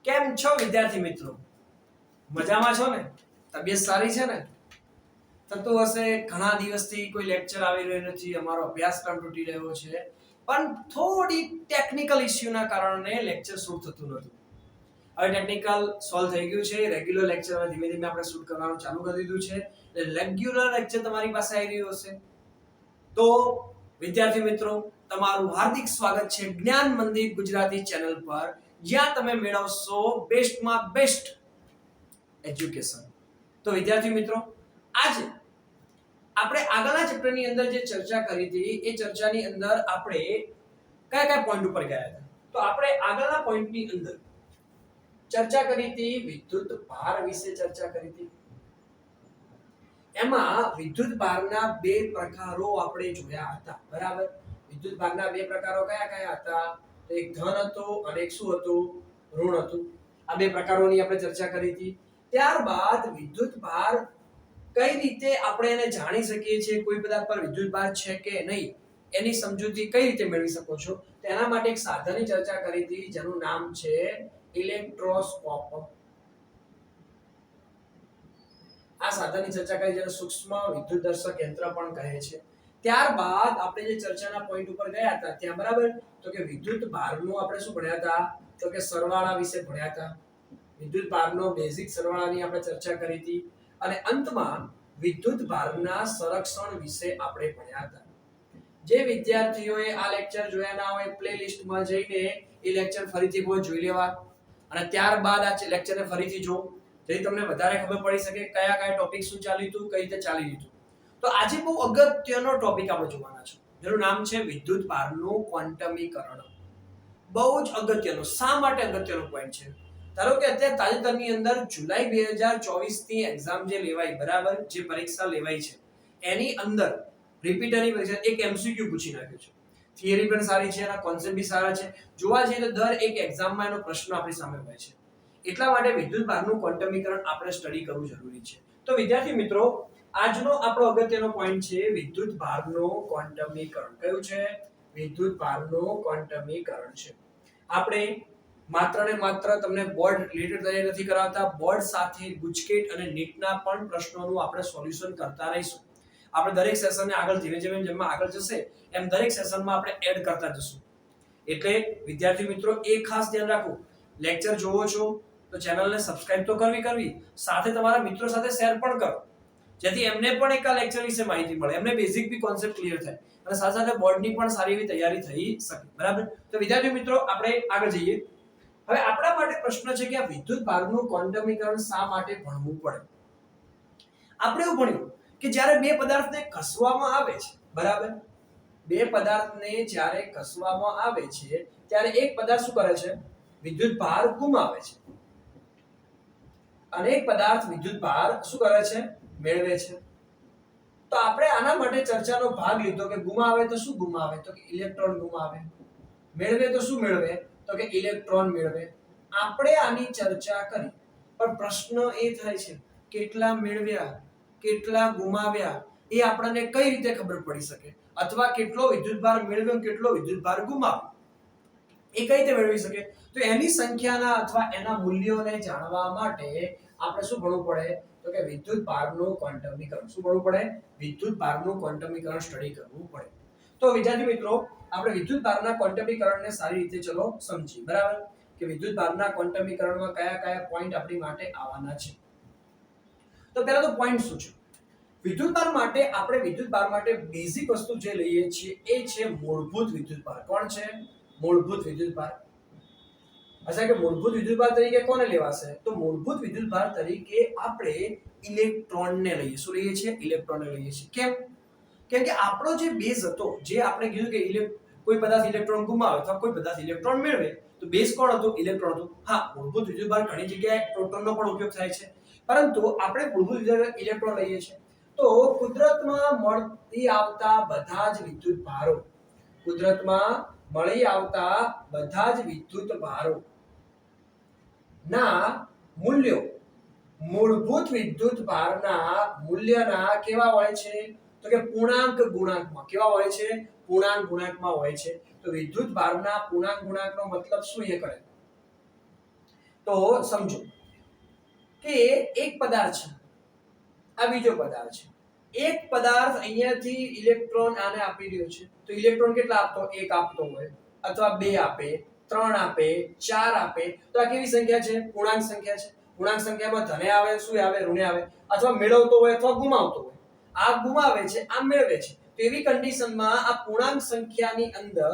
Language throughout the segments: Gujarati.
કેમ છો વિદ્યાર્થી મિત્રો? મજામાં છો ને? તબિયત સારી છે ને? થતું હશે ઘણા દિવસથી કોઈ લેક્ચર આવી રહ્યો નથી, અમારો અભ્યાસક્રમ તૂટી રહ્યો છે, પણ થોડી ટેકનિકલ ઇશ્યુના કારણે લેક્ચર શૂટ થતું નહોતું. હવે ટેકનિકલ સોલ્વ થઈ ગયું છે. રેગ્યુલર લેક્ચરમાં ધીમે ધીમે આપણે શૂટ કરવાનું ચાલુ કરી દીધું છે. એટલે રેગ્યુલર લેક્ચર તમારી પાસે આવી રહ્યું હશે. તો વિદ્યાર્થી મિત્રો, તમારું હાર્દિક સ્વાગત છે જ્ઞાન મંદિર ગુજરાતી ચેનલ પર, જ્યાં તમે મેળવશો બેસ્ટમાં બેસ્ટ એજ્યુકેશન. તો વિદ્યાર્થી મિત્રો, આજે આપણે આગળના ચેપ્ટરની અંદર જે ચર્ચા કરી હતી એ ચર્ચાની અંદર આપણે કયા કયા પોઈન્ટ ઉપર ગયા હતા? તો આપણે આગળના પોઈન્ટની અંદર ચર્ચા કરી હતી વિદ્યુત ભાર વિશે ચર્ચા કરી હતી. એમાં વિદ્યુત ભારના બે પ્રકારો આપણે જોયા હતા, બરાબર? વિદ્યુત ભારના બે પ્રકારો કયા કયા હતા? તો એક ધન હતો અને એક શું હતું? ઋણ હતું. આ બે પ્રકારોની આપણે ચર્ચા કરી હતી. ત્યારબાદ વિદ્યુત ભાર કઈ રીતે આપણે એને જાણી શકીએ છીએ, કોઈ પદાર્થ પર વિદ્યુત ભાર છે કે નહીં એની સમજૂતી કઈ રીતે મેળવી શકો છો, તેના માટે એક સાધનની ચર્ચા કરી હતી જેનું નામ છે ઇલેક્ટ્રોસ્કોપ. આ સાધનની ચર્ચા કરી જેને સૂક્ષ્મ વિદ્યુતદર્શક યંત્ર પણ કહે છે. ત્યારબાદ આપણે જે ચર્ચાના પોઈન્ટ ઉપર ગયા હતા ત્યાં, બરાબર, તો કે વિદ્યુત ભારનું આપણે શું ભણ્યા હતા? તો કે સરવાળા વિશે ભણ્યા હતા. વિદ્યુત ભારનો બેઝિક સરવાળાની આપણે ચર્ચા કરી હતી અને અંતમાં વિદ્યુત ભારના સંરક્ષણ વિશે આપણે ભણ્યા હતા. જે વિદ્યાર્થીઓએ આ લેક્ચર જોયા ના હોય, પ્લેલિસ્ટમાં જઈને એ લેક્ચર ફરીથી જોઈ લેવા અને ત્યારબાદ આ લેક્ચરને ફરીથી જો, જેથી તમને વધારે ખબર પડી શકે કયા કયા ટોપિક શું ચાલ્યું હતું, કઈ રીતે ચાલી રહ્યું હતું. તો આજે બહુ અગત્યનો ટોપિક આપણે જોવાના છે, જેનું નામ છે વિદ્યુત ભારનું ક્વોન્ટમીકરણ. બહુ જ અગત્યનો. શા માટે અગત્યનો પોઈન્ટ છે? ધારો કે અત્યારે તાજેતરની અંદર જુલાઈ 2024 ની એક્ઝામ જે લેવાઈ, બરાબર, જે પરીક્ષા લેવાઈ છે એની અંદર રિપીટરની પરીક્ષા એક એમસીક્યુ પૂછી નાખ્યો છે. થિયરી પણ સારી છે, એના કોન્સેપ્ટ બી સારા છે. જોવા જઈએ તો દર એક એક્ઝામમાં એનો પ્રશ્ન આપણી સામે હોય છે. એટલા માટે વિદ્યુત ભારનું ક્વોન્ટમીકરણ આપણે સ્ટડી કરવું જરૂરી છે. તો વિદ્યાર્થી મિત્રો, આજનો આપણો અગત્યનો પોઈન્ટ છે વિદ્યુત ભારનું ક્વોન્ટમીકરણ. કયું છે? વિદ્યુત ભારનું ક્વોન્ટમીકરણ છે. આપણે માત્ર ને માત્ર તમને બોર્ડ રિલેટેડ તૈયારી નથી કરાવતા, બોર્ડ સાથે ગુજકેટ અને નીટના પણ પ્રશ્નોનું આપણે સોલ્યુશન કરતા રહીશું. આપણે દરેક સેશનને આગળ ધીમે ધીમે જેમ આગળ જશે એમ દરેક સેશનમાં આપણે એડ કરતા જશું. એટલે વિદ્યાર્થી મિત્રો, એ ખાસ ધ્યાન રાખો, લેક્ચર જોવો છો તો ચેનલને સબસ્ક્રાઇબ તો કરવી, સાથે તમારા મિત્રો સાથે શેર પણ કરો, જેથી એમને પણ એક આ લેક્ચર વિશે માહિતી મળે, એમને બેઝિક બી કોન્સેપ્ટ ક્લિયર થાય અને સાથે સાથે બોર્ડની પણ સારી એવી તૈયારી થઈ શકે, બરાબર? તો વિદ્યાર્થી મિત્રો, આપણે આગળ જઈએ. હવે આપણા માટે પ્રશ્ન છે કે આ વિદ્યુત ભારનું ક્વોન્ટમીકરણ શા માટે ભણવું પડે? આપણે એવું ભણ્યું કે જ્યારે બે પદાર્થને ઘસવામાં આવે છે, બરાબર, બે પદાર્થને જ્યારે ઘસવામાં આવે છે ત્યારે એક પદાર્થ શું કરે છે? વિદ્યુત ભાર ગુમાવે છે અને એક પદાર્થ વિદ્યુત ભાર શું કરે છે? મેળવે છે. તો આપણે આના માટે ચર્ચાનો ભાગ લીધો કે ગુમાવે તો શું ગુમાવે? તો કે ઇલેક્ટ્રોન ગુમાવે. મેળવે તો શું મેળવે? તો કે ઇલેક્ટ્રોન મેળવે. આપણે આની ચર્ચા કરી, પણ પ્રશ્ન એ થાય છે કેટલા મેળવ્યા, કેટલા ગુમાવ્યા એ આપણને કઈ રીતે ખબર પડી શકે? અથવા કેટલો વિદ્યુતભાર મેળવ્યો, કેટલો વિદ્યુતભાર ગુમાવ્યો એ કઈ રીતે મેળવી શકે? તો એની સંખ્યાના અથવા એના મૂલ્યોને જાણવા માટે આપણે શું ભણવું પડે? તો કે વિદ્યુત ભારનું ક્વોન્ટમીકરણ. શું ભણવું પડે? વિદ્યુત ભારનું ક્વોન્ટમીકરણ સ્ટડી કરવું પડે. તો વિદ્યાર્થી મિત્રો, આપણે વિદ્યુત ભારના ક્વોન્ટમીકરણને સારી રીતે ચલો સમજીએ, બરાબર, કે વિદ્યુત ભારના ક્વોન્ટમીકરણમાં કયા કયા પોઈન્ટ આપણી માટે આવવાના છે. તો પહેલા તો પોઈન્ટ શું છે? વિદ્યુત ભાર માટે આપણે વિદ્યુત ભાર માટે બેઝિક વસ્તુ જે લઈએ છીએ એ છે મૂળભૂત વિદ્યુત ભાર. કોણ છે? મૂળભૂત વિદ્યુત ભાર. અચ્છા, કે મૂળભૂત વિદ્યુત ભાર તરીકે કોને લેવાશે? તો મૂળભૂત વિદ્યુત ભાર તરીકે આપણે ઇલેક્ટ્રોનને લઈએ. શું લઈએ છીએ? ઇલેક્ટ્રોનને લઈએ છીએ. કેમ? કેમ કે આપણો જે બેઝ હતો, જે આપણે કીધું કે કોઈ પદાર્થ ઇલેક્ટ્રોન ગુમાવે અથવા કોઈ પદાર્થ ઇલેક્ટ્રોન મેળવે, તો બેઝ કોણ હતું? ઇલેક્ટ્રોન હતું. હા, મૂળભૂત વિદ્યુત ભાર ઘણી જગ્યાએ પ્રોટોનનો પણ ઉપયોગ થાય છે, પરંતુ આપણે મૂળભૂત ઇલેક્ટ્રોન લઈએ છીએ. તો કુદરતમાં મળતી આવતા બધા જ વિદ્યુત ભારો, કુદરતમાં મળી આવતા બધા જ વિદ્યુત ભારો ના મૂલ્યો મૂળભૂત વિદ્યુત ભારના મૂલ્યના કેવા હોય છે? તો કે પૂર્ણાંક ગુણાંકમાં. કેવા હોય છે? પૂર્ણાંક ગુણાંકમાં હોય છે. તો વિદ્યુત ભારના પૂર્ણાંક ગુણાંકનો મતલબ શું એ કરે? તો સમજો કે એક પદાર્થ છે, આ બીજો પદાર્થ છે. એક પદાર્થ અહીંયાથી ઇલેક્ટ્રોન આને આપી રહ્યો છે, તો ઇલેક્ટ્રોન કેટલા આપતો? એક આપતો હોય, અથવા બે આપે, ત્રણ આપે, ચાર આપે. તો આ કેવી સંખ્યા છે? પૂર્ણાંક સંખ્યા છે. પૂર્ણાંક સંખ્યામાં ધને આવે, શું આવે? ઋણે આવે. અથવા મેળવતો હોય અથવા ગુમાવતો હોય. આ ગુમાવે છે, આ મેળવે છે. તો એવી કન્ડિશનમાં આ પૂર્ણાંક સંખ્યાની અંદર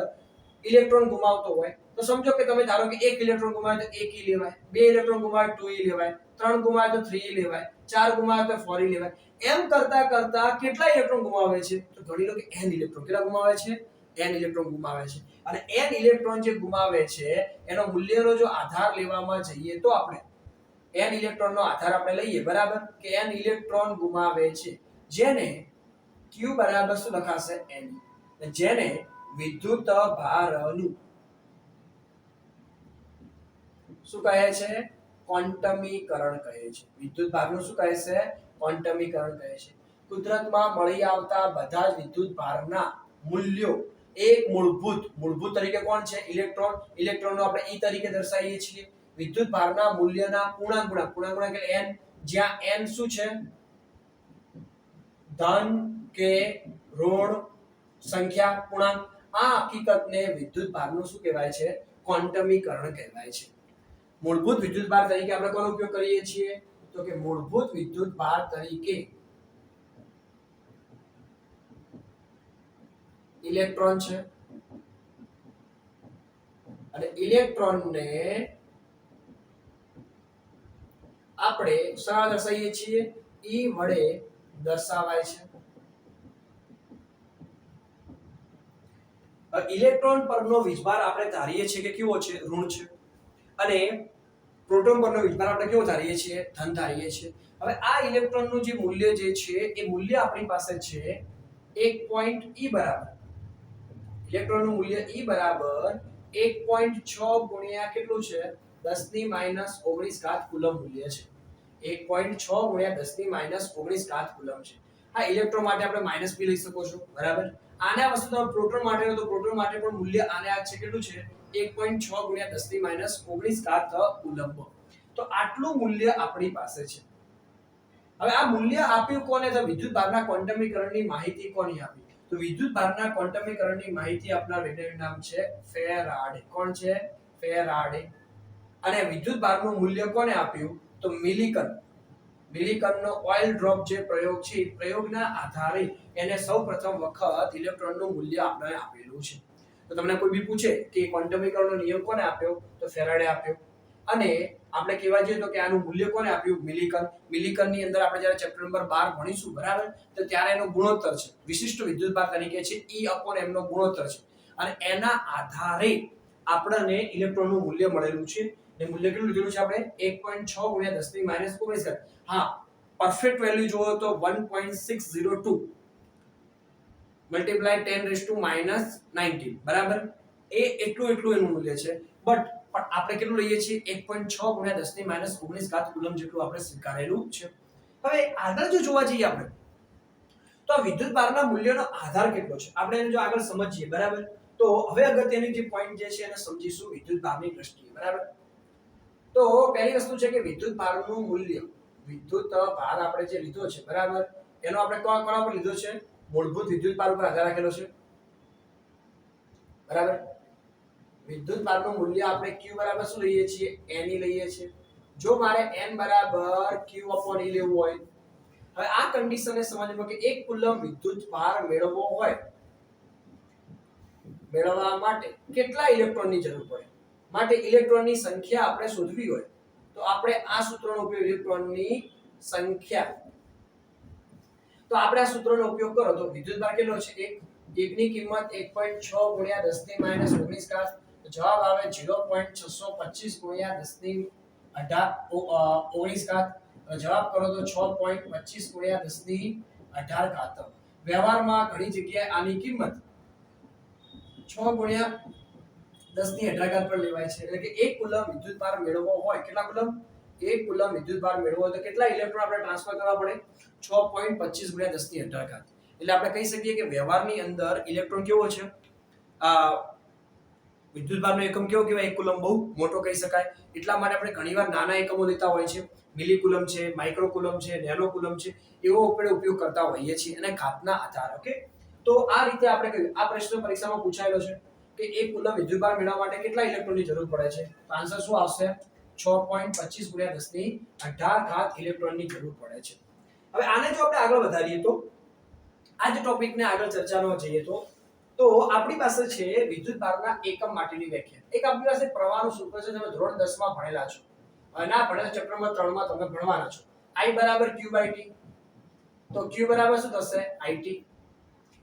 ઇલેક્ટ્રોન ગુમાવતો હોય તો સમજો કે તમે ધારો કે એક ઇલેક્ટ્રોન ગુમાવે તો 1e લેવાય, બે ઇલેક્ટ્રોન ગુમાવે તો 2e લેવાય, ત્રણ ગુમાવે તો 3e લેવાય, ચાર ગુમાવે તો 4e લેવાય. એમ કરતા કરતા કેટલા ઇલેક્ટ્રોન ગુમાવે છે? તો ગણી લો કે n ઇલેક્ટ્રોન. કેટલા ગુમાવે છે? n ઇલેક્ટ્રોન ગુમાવે છે. અને n ઇલેક્ટ્રોન જે ગુમાવે છે એનો મૂલ્યનો જો આધાર લેવામાં જઈએ તો આપણે n ઇલેક્ટ્રોનનો આધાર આપણે લઈએ, બરાબર, કે n ઇલેક્ટ્રોન ગુમાવે છે, જેને q બરાબર શું લખાશે? n, જેને વિદ્યુત ભારનું શું કહે છે? ક્વોન્ટમીકરણ કહે છે. વિદ્યુત ભારનું શું કહે છે? ક્વોન્ટમીકરણ કહે છે. કુદરતમાં મળી આવતા બધા જ વિદ્યુત ભારના મૂલ્યો એક મૂળભૂત તરીકે કોણ છે? ઇલેક્ટ્રોન. ઇલેક્ટ્રોનનો આપણે e તરીકે દર્શાવીએ છીએ. વિદ્યુત ભારના મૂલ્યના પૂર્ણાંક એટલે n, જ્યાં n શું છે? ધન કે ઋણ સંખ્યા, પૂર્ણાંક. આ હકીકતને વિદ્યુત ભારનું શું કહેવાય છે? ક્વોન્ટમીકરણ કહેવાય છે. મૂળભૂત વિદ્યુત ભાર તરીકે આપણે કોનો ઉપયોગ કરીએ છીએ? તો કે મૂળભૂત વિદ્યુત ભાર તરીકે ઇલેક્ટ્રોન છે, અને ઇલેક્ટ્રોનને આપણે શા દર્શાવીએ છીએ? E વડે દર્શાવાય છે. ઇલેક્ટ્રોન પરનો વીજભાર આપણે ધારીએ છીએ કે કેવો છે? ઋણ છે. અને પ્રોટોન પરનો વીજભાર આપણે કેવો ધારીએ છીએ? ધન ધારીએ છીએ. હવે આ ઇલેક્ટ્રોનનું જે મૂલ્ય જે છે એ મૂલ્ય આપણી પાસે છે 1.e બરાબર. ઇલેક્ટ્રોનનું મૂલ્ય E બરાબર 1.6 ગુણ્યા કેટલું છે? 10 ની -19 ઘાત કુલમ મૂલ્ય છે. 1.6 ગુણ્યા 10 ની -19 ઘાત કુલમ છે. હા, ઇલેક્ટ્રોન માટે આપણે માઈનસ બી લઈ શકો છો, બરાબર. આને આ વસ્તુ તમે પ્રોટોન માટે લો તો પ્રોટોન માટે પણ મૂલ્ય આને આ છે કેટલું છે? 1.6 ગુણ્યા 10 ની -19 ઘાત કુલમ. તો આટલું મૂલ્ય આપણી પાસે છે. હવે આ મૂલ્ય આપ્યું કોને? તો વિદ્યુત ભારના ક્વોન્ટમીકરણની માહિતી કોની આપી? તો વિદ્યુત ભારના ક્વોન્ટમીકરણની માહિતી આપનાર વૈજ્ઞાનિક નામ છે ફેરાડે. કોણ છે? ફેરાડે. અને વિદ્યુત ભારનું મૂલ્ય કોને આપ્યું? તો મિલિકન. મિલિકનનો ઓઇલ ડ્રોપ જે પ્રયોગ છે, પ્રયોગના આધારે એને સૌપ્રથમ વખત ઇલેક્ટ્રોનનું મૂલ્ય આપણે આપેલું છે. તો તમને કોઈ બી પૂછે કે ક્વોન્ટમીકરણનો નિયમ કોને આપ્યો? તો ફેરાડે આપ્યો. અને આપણે કહેવા જઈએ તો કે આનું મૂલ્ય કોને આપ્યું? મિલિકન. મિલિકનની અંદર આપણે જ્યારે ચેપ્ટર નંબર 12 ભણીશું, બરાબર, તો ત્યારે એનો ગુણોત્તર છે, વિશિષ્ટ વિદ્યુતભાર તરીકે છે E/m નો ગુણોત્તર છે. અને એના આધારે આપણને ઇલેક્ટ્રોનનું મૂલ્ય મળેલું છે. એ મૂલ્ય કેટલું લીધેલું છે આપણે? 1.6 ગુણ્યા 10 ની -19. હા, પરફેક્ટ વેલ્યુ જોવો તો 1.602 મલ્ટીપ્લાય 10⁻⁻19, બરાબર. એ એટલું એનું મૂલ્ય છે. બટ આપણે કેટલું લઈએ છીએ? 1.6 ગુણ્યા 10 ની -19 ઘાત કુલમ જેટલું આપણે સ્વીકારેલું છે. હવે આગળ જો જોવા જઈએ આપણે તો આ વિદ્યુત ભારના મૂલ્યનો આધાર કેટલો છે આપણે એને જો આગળ સમજીએ, બરાબર, તો હવે અગત્યની જે પોઈન્ટ જે છે એને સમજીશું વિદ્યુત ભારની દ્રષ્ટિએ, બરાબર. તો પહેલી વસ્તુ છે કે વિદ્યુત ભારનું મૂલ્ય, વિદ્યુત ભાર આપણે જે લીધો છે, બરાબર, એનો આપણે કોના પર લીધો છે? મૂળભૂત વિદ્યુત ભાર ઉપર આધાર રાખેલો છે, બરાબર. વિદ્યુત ભારનું મૂલ્ય આપણે q બરાબર શું લઈએ છીએ? n e લઈએ છીએ. જો મારે n બરાબર q/e લેવું હોય, હવે આ કન્ડિશનને સમજવામાં કે 1 કુલમ વિદ્યુત ભાર મેળવવા માટે કેટલા ઇલેક્ટ્રોનની જરૂર પડે? માટે ઇલેક્ટ્રોનની સંખ્યા આપણે શોધવી હોય તો આપણે આ સૂત્રનો ઉપયોગ, ઇલેક્ટ્રોનની સંખ્યા, તો આપણે આ સૂત્રનો ઉપયોગ કરો તો વિદ્યુત ભાર કેટલો છે? 1 ની કિંમત 1.6 ગુણ્યા 10 ની -19 ઘાત, જવાબ આવે 0.625 ગુણ્યા 10 ની 19 ઘાત. જવાબ કરો તો 6.25 ગુણ્યા 10 ની 18 ઘાત. વ્યવહારમાં ઘણી જગ્યાએ આની કિંમત 6 ગુણ્યા 10 ની 18 ઘાત પર લેવાય છે. એટલે કે 1 કુલમ વિદ્યુત ભાર મેળવવો હોય, કેટલા કુલમ? 1 કુલમ વિદ્યુત ભાર મેળવવો હોય તો કેટલા ઇલેક્ટ્રોન આપણે ટ્રાન્સફર કરવા પડે? 6.25 ગુણ્યા 10 ની 18 ઘાત. એટલે આપણે કહી શકીએ કે વ્યવહારની અંદર ઇલેક્ટ્રોન કેવો છે? વિદ્યુતભારનો એકમ કેવો કહેવાય? 1 કુલમ બહુ મોટો કહી શકાય. એટલા માટે આપણે ઘણીવાર નાના એકમો લેતા હોય છે. મિલી કુલમ છે, માઇક્રો કુલમ છે, નેનો કુલમ છે, એવો આપણે ઉપયોગ કરતા હોઈએ છીએ અને ઘાતના આધાર. ઓકે, તો આ રીતે આપણે કહ્યું. આ પ્રશ્ન પરીક્ષામાં પૂછાયેલો છે કે 1 કુલમ વિદ્યુતભાર મેળવવા માટે કેટલા ઇલેક્ટ્રોનની જરૂર પડે છે? તો આન્સર શું આવશે? 6.25 × 1018 ઘાત ઇલેક્ટ્રોનની જરૂર પડે છે. હવે આને જો આપણે આગળ વધારીએ તો આ જ ટોપિકને આગળ ચર્ચામાં જઈએ તો આપણી પાસે છે વિદ્યુતભારના એકમ માટેની વ્યાખ્યા. એક આપણી પાસે પ્રવાહનું સૂત્ર છે, તમે ધોરણ 10 માં ભણેલા છો. ના ભણેલા ચેપ્ટર નંબર 3 માં તમે ભણવાના છો. I = Q/T. તો Q બરાબર શું થશે? IT.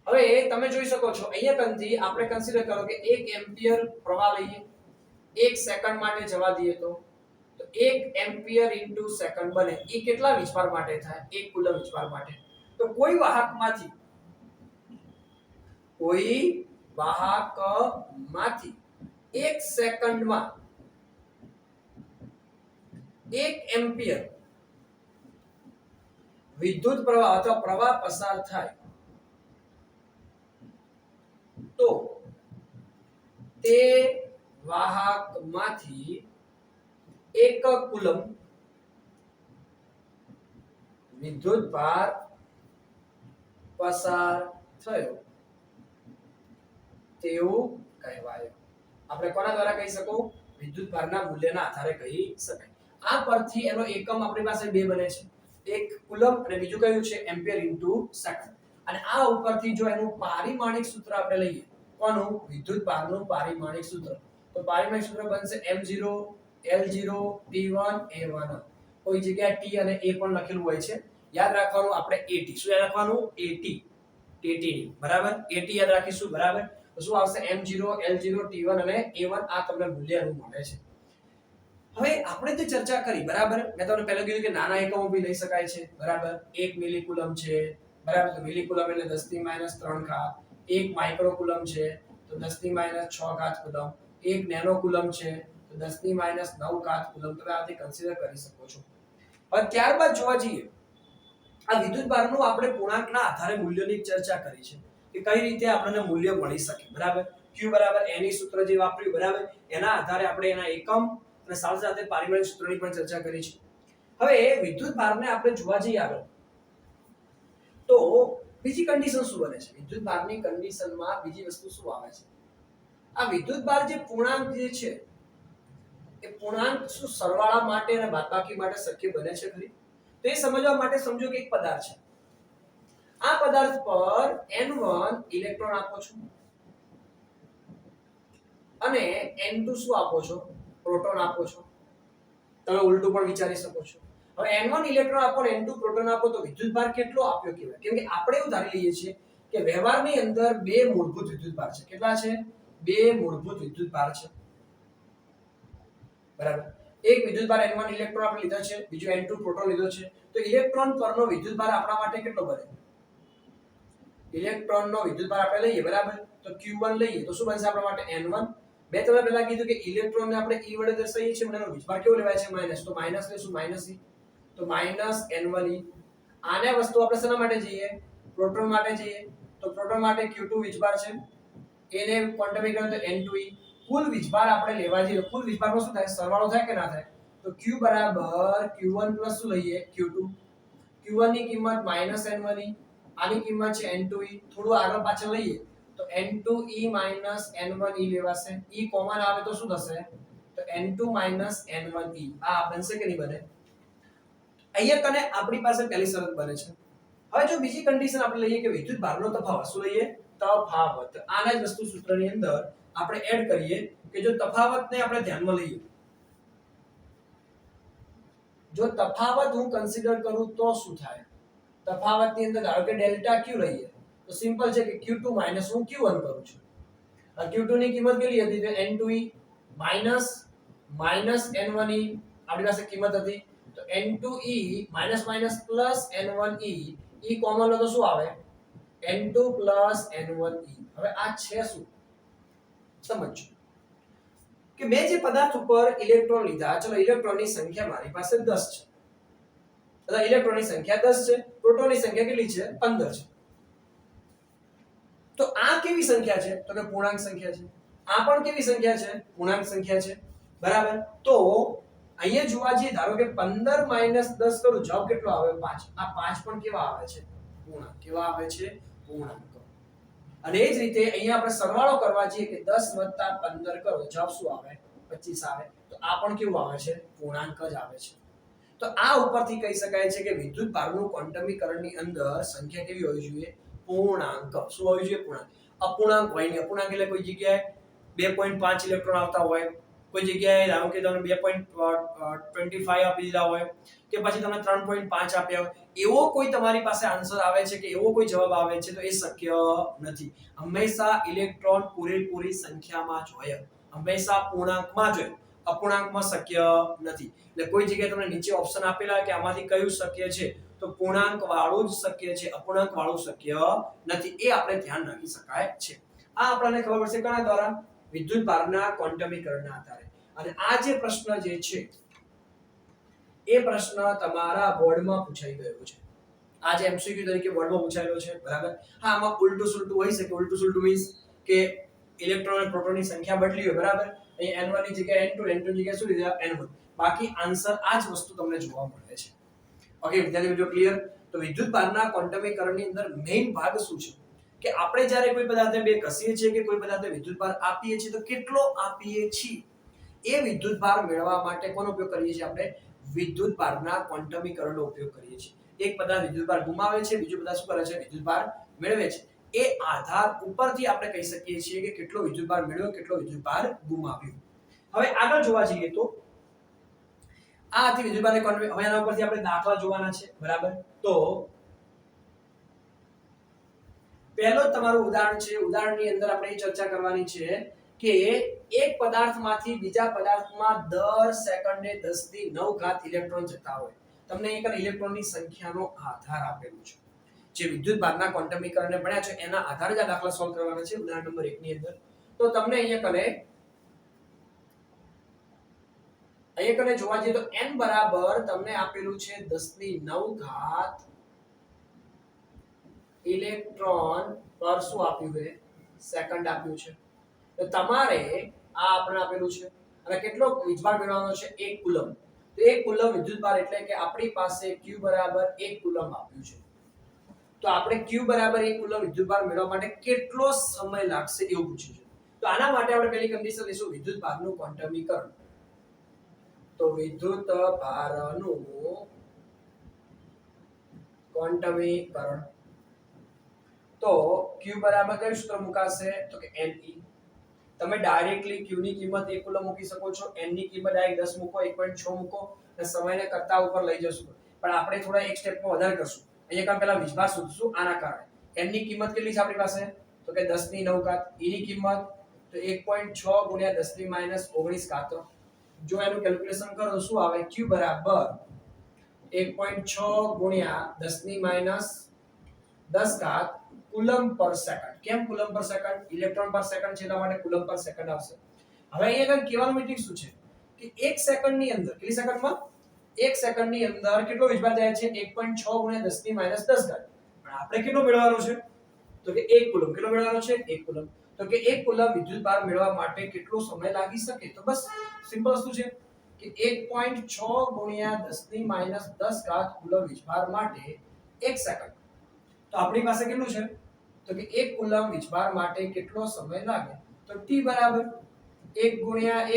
હવે તમે જોઈ શકો છો અહીંયા કંથી આપણે કન્સિડર કરો કે 1 એમ્પિયર પ્રવાહ લઈએ, 1 સેકન્ડ માટે જવા દઈએ તો 1 એમ્પિયર * સેકન્ડ બને. એ કેટલા વીજભાર માટે થાય? 1 કુલમ વીજભાર માટે. તો કોઈ વાહકમાંથી 1 સેકન્ડમાં 1 એમ્પિયર વિદ્યુત પ્રવાહ અથવા પ્રવાહ પસાર થાય તો તે વાહકમાંથી 1 કુલમ વિદ્યુતભાર પસાર થયો તેવું કહેવાય. આપણે કોના દ્વારા કહી શકો? વિદ્યુતભારના મૂલ્યના આધારે કહી શકાય. આ પરથી એનો એકમ આપણી પાસે બે બને છે, એક કુલમ અને બીજું કયું છે? Ampere * second. અને આ ઉપરથી જો એનું પારિમાણિક સૂત્ર આપણે લઈએ, કોનું? વિદ્યુતભારનું પારિમાણિક સૂત્ર. તો પારિમાણિક સૂત્ર બનશે m0 l0 t1 a1. કોઈ જગ્યાએ t અને a પણ લખેલું હોય છે. યાદ રાખવાનું આપણે at. શું યાદ રાખવાનું? at. at ની બરાબર, at યાદ રાખીશું. બરાબર, તો શું આવશે? m0 l0 t1 અને a1. આ તમને મૂલ્ય અનુ મળે છે. હવે આપણે જે ચર્ચા કરી, બરાબર, મેં તમને પહેલા કીધું કે નાના એકમો બી લઈ શકાય છે. બરાબર, 1 મિલી કુલમ છે. બરાબર, તો મિલી કુલમ એટલે 10 - 3 ઘાત. 1 માઇક્રો કુલમ છે તો 10 - 6 ઘાત કુલમ. 1 નેનો કુલમ છે તો 10 - 9 ઘાત કુલમ. તમે આ રીતે કન્સિડર કરી શકો છો. હવે ત્યારબાદ જોવા જઈએ, આ વિદ્યુતભારનું આપણે પૂર્ણાંકના આધારે મૂલ્યોની ચર્ચા કરી છે કે કઈ રીતે આપણને મૂલ્ય મળી શકે. બરાબર, Q = N સૂત્ર જે વાપર્યું, બરાબર, એના આધારે આપણે એના એકમ અને સાથે સાથે પારિમાણિક સૂત્રની પણ ચર્ચા કરી છે. હવે વિદ્યુતભારને આપણે જોવા જઈએ આગળ તો બીજી કન્ડિશન શું બને છે? વિદ્યુતભારની કન્ડિશનમાં બીજી વસ્તુ શું આવે છે? આ વિદ્યુતભાર જે પૂર્ણાંક જે છે એ પૂર્ણાંક શું સરવાળા માટે અને બાદબાકી માટે શક્ય બને છે ખરી? તો એ સમજવા માટે સમજો કે એક પદાર્થ છે. આ પદાર્થ પર n1 ઇલેક્ટ્રોન આપો છો અને n2 શું આપો છો? પ્રોટોન આપો છો. તમે ઉલટું પણ વિચારી શકો છો. હવે n1 ઇલેક્ટ્રોન આપો અને n2 પ્રોટોન આપો તો વિદ્યુતભાર કેટલો આપ્યો કહેવાય? કેમ કે આપણે એવું ધારી લઈએ છીએ કે વ્યવહારની અંદર બે મૂળભૂત વિદ્યુતભાર છે. કેટલા છે? બે મૂળભૂત વિદ્યુતભાર છે. બરાબર, એક વિદ્યુતભાર n1 ઇલેક્ટ્રોન આપણે લીધો છે, બીજો n2 પ્રોટોન લીધો છે. તો ઇલેક્ટ્રોન પરનો વિદ્યુતભાર આપણા માટે કેટલો બને? ઇલેક્ટ્રોનનો વિદ્યુતભાર આપણે લઈએ, બરાબર, તો q1 લઈએ તો શું બનશે આપણા માટે? n1. બે તમે પહેલા કીધું કે ઇલેક્ટ્રોનને આપણે e વડે દર્શાવીએ છીએ, મને એનો વિદ્યુતભાર કેવો લેવાય છે? માઈનસ. તો માઈનસ લેશું, -e. તો -n1e. આને વસ્તુ આપણે શેના માટે જઈએ? પ્રોટોન માટે જઈએ. તો પ્રોટોન માટે q2 વિદ્યુતભાર છે, એને ક્વોન્ટમ કરો તો n2e. કુલ વિદ્યુતભાર આપણે લેવા જઈએ, કુલ વિદ્યુતભારમાં શું થાય? સરવાળો થાય કે ના થાય? તો q = q1 + શું લઈએ? q2. q1 ની કિંમત -n1e, આની કિંમત છે n2e. થોડું આગળ પાછળ લઈએ તો n2e - n1e લેવાશે. e કોમન આવે તો શું થશે? તો n2 - n1e. આ બનશે કે નહીં બને? અહીંયા કને આપણી પાસે પહેલી શરત બને છે. હવે જો બીજી કન્ડિશન આપણે લઈએ કે વિદ્યુતભારનો તફાવત. શું લઈએ? તફાવત. આના જ વસ્તુ સૂત્રની અંદર આપણે એડ કરીએ કે જો તફાવતને આપણે ધ્યાનમાં લઈએ, જો તફાવત હું કન્સિડર કરું તો શું થાય? તફાવતની અંદર ધારો કે ડેલ્ટા q લઈએ તો સિમ્પલ છે કે q2 - હું q1 કરું છું. આ q2 ની કિંમત કેટલી હતી? તો n2e માઈનસ n1e આપણી પાસે કિંમત હતી. તો n2e minus plus n1e, e common લો તો શું આવે? n2 + n1e. હવે આ છે શું? સમજો કે મેં જે પદાર્થ ઉપર ઇલેક્ટ્રોન લીધા, ચલો ઇલેક્ટ્રોનની સંખ્યા મારી પાસે 10 છે. એટલે ઇલેક્ટ્રોનની સંખ્યા 10 છે, પ્રોટોનની સંખ્યા કેટલી છે? 15 છે. તો આ કેવી સંખ્યા છે? તો કે પૂર્ણાંક સંખ્યા છે. આ પણ કેવી સંખ્યા છે? પૂર્ણાંક સંખ્યા છે, બરાબર. તો અહીંયા જોવા જઈએ, ધારો કે 15 - 10 કરું, જવાબ કેટલો આવે? 5. આ 5 પણ કેવા આવે છે? પૂર્ણાંક. કેવા આવે છે? પૂર્ણાંક. અને એ જ રીતે અહીંયા આપણે સરવાળો કરવા જઈએ કે 10 + 15 કરો, જવાબ શું આવે? 25 આવે. તો આ પણ કેવું આવે છે? પૂર્ણાંક જ આવે છે. તો આ ઉપરથી કહી શકાય છે કે વિદ્યુત ભારનું ક્વોન્ટમીકરણની અંદર સંખ્યા કેવી હોવી જોઈએ? પૂર્ણાંક. શું હોવી જોઈએ? પૂર્ણાંક. અપૂર્ણાંક હોય નહીં. અપૂર્ણાંક એટલે કોઈ જગ્યાએ 2.5 ઇલેક્ટ્રોન આવતા હોય, કોઈ જગ્યાએ ધારો કે તમને 2.25 આપી દીધા હોય, કે પછી તમને 3.5 આપ્યા હોય, એવો કોઈ તમારી પાસે આન્સર આવે છે કે એવો કોઈ જવાબ આવે છે, તો એ શક્ય નથી. હંમેશા ઇલેક્ટ્રોન પૂરેપૂરી સંખ્યામાં જ હોય, હંમેશા પૂર્ણાંકમાં જ હોય, અપૂર્ણાંકમાં શક્ય નથી. એટલે કોઈ જગ્યાએ તમને નીચે ઓપ્શન આપેલા કે આમાંથી કયું શક્ય છે, તો પૂર્ણાંક વાળું જ શક્ય છે, અપૂર્ણાંક વાળું શક્ય નથી. એ આપણે ધ્યાન રાખી શકાય છે. આ આપણને ખબર પડશે કોના દ્વારા? વિદ્યુત ભારના ક્વોન્ટમીકરણના આધારે. અને આ જે પ્રશ્ન જે છે એ પ્રશ્ન તમારા બોર્ડમાં પૂછાઈ ગયો છે. આ જે એમસીક્યુ તરીકે બોર્ડમાં પૂછાયેલો છે, બરાબર. હા, આમાં ઉલટું સુલટું હોઈ શકે. ઉલટું સુલટું મીન્સ કે ઇલેક્ટ્રોન અને પ્રોટોનની સંખ્યા બદલી હોય, બરાબર. અહીં n1 ની જગ્યાએ n2, n2 ની જગ્યાએ શું લીધા? n1. બાકી આન્સર આ જ વસ્તુ તમને જોવા મળે છે. ઓકે, વિદ્યાર્થી મિત્રો, ક્લિયર? તો વિદ્યુત ભારના ક્વોન્ટમીકરણની અંદર મેઈન ભાગ શું છે કે આપણે જ્યારે કોઈ પદાર્થને બે ઘસીએ છીએ કે કોઈ પદાર્થને વિદ્યુત ભાર આપીએ છીએ, તો કેટલો આપીએ છીએ એ વિદ્યુત ભાર મેળવવા માટે કોનો ઉપયોગ કરીએ છીએ? આપણે વિદ્યુત ભારના ક્વોન્ટમીકરણનો ઉપયોગ કરીએ છીએ. એક પદાર્થ વિદ્યુત ભાર ગુમાવે છે, બીજો પદાર્થ શું કરે છે? વિદ્યુત ભાર મેળવે છે. એ આધાર ઉપરથી આપણે કહી શકીએ છીએ કે કેટલો વિદ્યુત ભાર મેળવ્યો, કેટલો વિદ્યુત ભાર ગુમાવ્યો. હવે આગળ જોવા જઈએ તો આ હતી વિદ્યુત ભારની ક્વોન્ટમી. હવે આના ઉપરથી આપણે દાખલા જોવાના છે, બરાબર. તો પહેલો તમારું ઉદાહરણ છે. ઉદાહરણની અંદર આપણે એ ચર્ચા કરવાની છે કે એક પદાર્થમાંથી બીજા પદાર્થમાં દર સેકન્ડે 10⁹ ઇલેક્ટ્રોન જતા હોય. તમને એક ઇલેક્ટ્રોનની સંખ્યાનો આધાર આપેલો છે. જે વિદ્યુત ભારના ક્વોન્ટમીકરણને ભણ્યા છે એના આધારે જ આ દાખલા સોલ્વ કરવાના છે. ઉદાહરણ નંબર 1 ની અંદર તો તમને અહીંયા કને જોવા જઈએ તો n બરાબર તમને આપેલું છે 10⁹ ઇલેક્ટ્રોન પર શું આપ્યું છે? સેકન્ડ આપ્યું છે. તો તમારે આ આપણે આપેલું છે અને કેટલો વીજભાર મેળવવાનો છે? 1 કુલમ. તો 1 કુલમ વિદ્યુતભાર એટલે કે આપણી પાસે q બરાબર 1 કુલમ આપ્યું છે. તો આપણે q બરાબર 1 કુલમ વિદ્યુતભાર મેળવવા માટે કેટલો સમય લાગશે એવું પૂછ્યું છે. તો આના માટે આપણે પહેલી કન્ડિશન લઈશું વિદ્યુતભારનું ક્વોન્ટમીકરણ. તો વિદ્યુત ભારનું ક્વોન્ટમીકરણ. તો q બરાબર કયું સૂત્ર મુકાશે? તો કે ne. તમે ડાયરેક્ટલી q ની કિંમત 1 કુલમ મૂકી શકો છો, n ની કિંમત ડાયરેક્ટ 10 મૂકો, 1.6 મૂકો અને સમયને કરતા ઉપર લઈ જશો. પણ આપણે થોડા એક સ્ટેપમાં વધારે કરશું. અહીંયા કામ પહેલા વીજભાર શોધશું. આના કારણે n ની કિંમત કેટલી છે આપણી પાસે? તો કે 10⁹. e ની કિંમત તો 1.6 × 10⁻⁹ જો એનું કેલ્ક્યુલેશન કરો તો શું આવે? q બરાબર 1.6 × 10⁻⁻10 કુલમ પર સેકન્ડ. કેમ કુલમ પર સેકન્ડ? ઇલેક્ટ્રોન પર સેકન્ડ છે એટલા માટે કુલમ પર સેકન્ડ આવશે. હવે અહીંયા કહેવાનું મીનિંગ શું છે કે 1 સેકન્ડની અંદર કેટલી સેકન્ડમાં? 1 સેકન્ડની અંદર કેટલો વીજભાર જાય છે? 1.6 × 10⁻⁻10. પણ આપણે કેટલો મેળવવાનો છે? તો કે 1 કુલમ. કેટલો મેળવવાનો છે? 1 કુલમ. તો કે 1 કુલમ વિદ્યુતભાર મેળવવા માટે કેટલો સમય લાગી શકે? તો બસ સિમ્પલ વસ્તુ છે કે 1.6 × 10⁻⁻10 કુલમ વીજભાર માટે 1 સેકન્ડ. તો આપણી પાસે કેટલું છે? તો કે 1 કુલમ વીજભાર માટે કેટલો સમય લાગે? તો t બરાબર 1 ×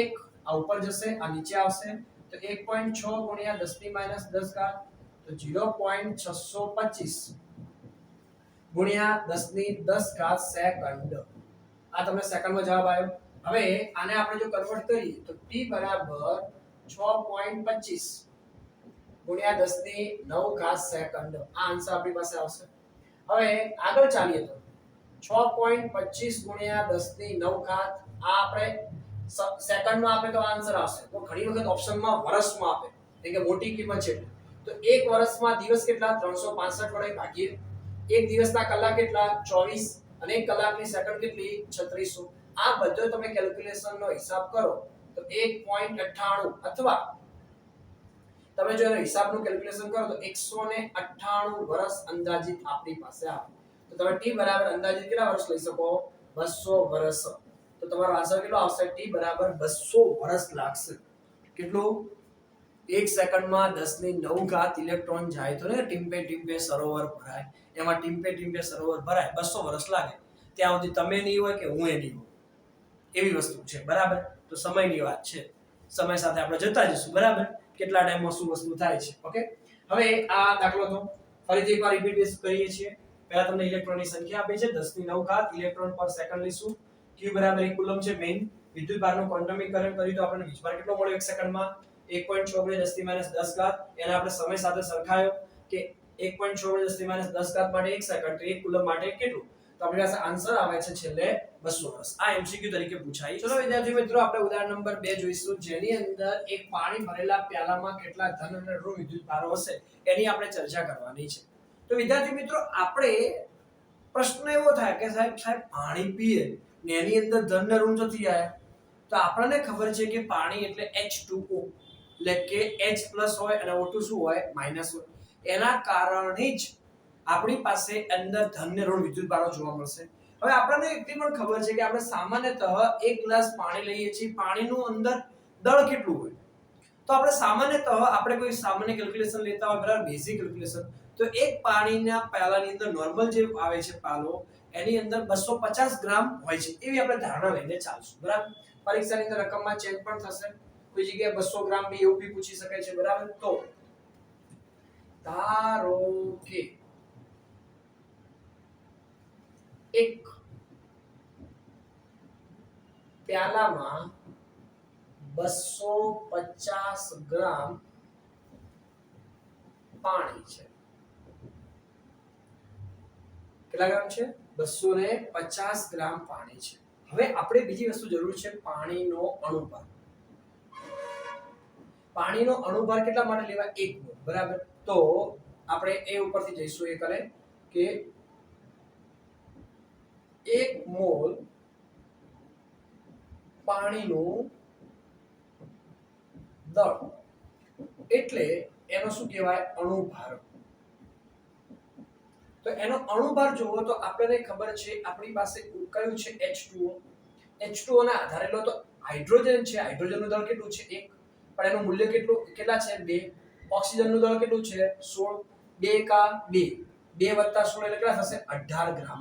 1 આ ઉપર જશે, આ નીચે આવશે. તો 1.6 × 10⁻⁻10 તો 0.625 × 10⁻10 સેકન્ડ. આ તમને સેકન્ડમાં જવાબ આવ્યો. હવે આને આપણે જો કન્વર્ટ કરીએ તો t બરાબર 6.25 × 10⁹ સેકન્ડ. આ આન્સર આપણી પાસે આવશે. હવે આગળ ચાલીએ તો 6.25 × 10⁹ આ આપણે સેકન્ડમાં આપે તો આન્સર આવશે. તો ઘણી વખત ઓપ્શનમાં વર્ષમાં આપે એટલે કે મોટી કિંમત છે. તો એક વર્ષમાં દિવસ કેટલા? 365 વડે ભાગીએ. એક દિવસના કલાક કેટલા? 24 અને એક કલાકની સેકન્ડ કેટલી? 3600. આ બધો તમે કેલ્ક્યુલેશનનો હિસાબ કરો તો 1.98 અથવા તમે જો એનો હિસાબનું કેલ્ક્યુલેશન કરો તો 198 વર્ષ અંદાજિત આપણી પાસે આવે. તો તમે t બરાબર અંદાજિત કેટલા વર્ષ લઈ શકો? 200 વર્ષ. તો તમારો આન્સર કેટલો આવશે t બરાબર 200 વર્ષ લાગશે. કેટલું? 1 સેકન્ડમાં 10⁹ ઇલેક્ટ્રોન જાય તો ને ટીમ્પે સરોવર ભરાય, એમાં ટીમ્પે સરોવર ભરાય 200 વર્ષ લાગે. ત્યાં સુધી તમે નહીં હોય કે હું નહીં હોય એવી વસ્તુ છે. બરાબર? તો સમયની વાત છે, સમય સાથે આપણે જતા જઈશું. બરાબર? કેટલા ટાઈમમાં શું વસ્તુ થાય છે. ઓકે, હવે આ દાખલો તો ફરીથી એકવાર રિપીટ કરીએ છીએ. પહેલા તમને ઇલેક્ટ્રોનની સંખ્યા આપી છે 10⁹ ઇલેક્ટ્રોન પર સેકન્ડ લીધું. q બરાબર 1 કુલમ છે. મેઇન વિદ્યુત ભારનું ક્વોન્ટમીકરણ કર્યું તો આપણને વીજભાર કેટલો મળ્યો 1 સેકન્ડમાં? 1.26 10⁻10 એને આપણે સમય સાથે સરખાયો કે 1.26 10⁻10 માટે 1 સેકન્ડ તો 1 કુલમ માટે કેટલું? તો આપણી પાસે આન્સર આવે છે છેલ્લે 200 વર્ષ. આ એમસીક્યુ તરીકે પૂછાય. ચલો વિદ્યાર્થી મિત્રો, આપણે ઉદાહરણ નંબર 2 જોઈશું, જેની અંદર એક પાણી ભરેલા પ્યાલામાં કેટલા ધન અને ઋણ વિદ્યુત ભારો હશે એની આપણે ચર્ચા કરવાની છે. તો વિદ્યાર્થી મિત્રો, આપણે પ્રશ્ન એવો થાય કે સાહેબ પાણી પીએ ને એની અંદર ધન ને ઋણ જતી જાય, તો આપણને ખબર છે કે પાણી એટલે H2O, એટલે કે H+ હોય અને O2 શું હોય? માઈનસ હોય. એના કારણે જ આપણી પાસે અંદર ધન ને ઋણ વિદ્યુત ભારો જોવા મળશે. હવે આપણને એટલી પણ ખબર છે કે આપણે સામાન્યતઃ 1 ગ્લાસ પાણી લઈએ છીએ, પાણીનું અંદર દળ કેટલું હોય? તો આપણે સામાન્યતઃ આપણે કોઈ સામાન્ય કેલ્ક્યુલેશન લેતા હોય, બરાબર, બેઝિક કેલ્ક્યુલેશન, તો એક પાણીના પ્યાલાની અંદર નોર્મલ જે આવે છે પાલો, એની અંદર 250 ગ્રામ હોય છે એવી આપણે ધારણા લઈને ચાલશું. બરાબર? પરીક્ષાની અંદર રકમમાં ચેન્જ પણ થશે, કોઈ જગ્યાએ 200 ગ્રામ બી એવું બી પૂછી શકાય છે. બરાબર? તો ધારો કે એક પ્યાલામાં 250 ગ્રામ પાણી છે. કેટલા ગ્રામ છે? 250 ગ્રામ પાણી છે. હવે આપણે બીજી વસ્તુ જરૂર છે, પાણીનો અણુભાર. પાણીનો અણુભાર કેટલા માટે લેવાય? 1 મોલ. બરાબર? તો આપણે એ ઉપરથી જઈશું એ કરે કે 1 મોલ પાણીનું દળ એટલે એનો શું કહેવાય? અણુભાર. તો એનો અણુભાર જોવો તો આપણને ખબર છે, આપણી પાસે કયું છે? H2O. H2O ના આધારે લો તો હાઇડ્રોજન છે, હાઇડ્રોજનનું દળ કેટલું છે? 1, પણ એનું મૂલ્ય કેટલા છે? 2. ઓક્સિજનનું દળ કેટલું છે? 16. 2 કા 2, 2 + 16 એટલે કેટલા થશે? 18 ગ્રામ.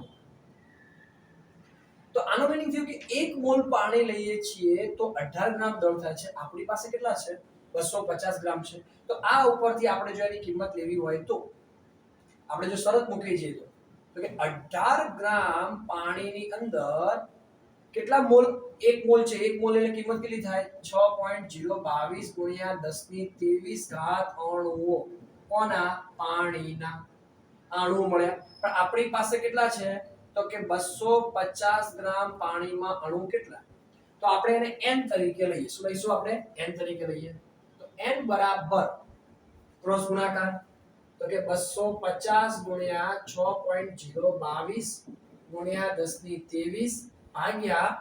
તો આનો મીનિંગ થયું કે 1 મોલ પાણી લઈએ છીએ તો 18 ગ્રામ દળ થાય છે. આપણી પાસે કેટલા છે? 250 ગ્રામ છે. તો આ ઉપરથી આપણે જો એની કિંમત લેવી હોય તો આપણે જો શરત મૂકી જઈએ તો કે 18 ગ્રામ પાણીની અંદર કેટલા મોલ? 1 મોલ છે. 1 મોલ એટલે કિંમત કેટલી થાય? 6.022 × 10⁻23 અણુઓ. કોના? પાણીના અણુ મળ્યા. પણ આપણી પાસે કેટલા છે? તો કે 250 ગ્રામ પાણીમાં અણુ કેટલા? તો આપણે એને n તરીકે લઈએ. શું લઈશું આપણે? n તરીકે લઈએ. તો n બરાબર ક્રોસ ગુણાકાર, તો કે 250 × 6.022 × 10⁻23 ભાગ્યા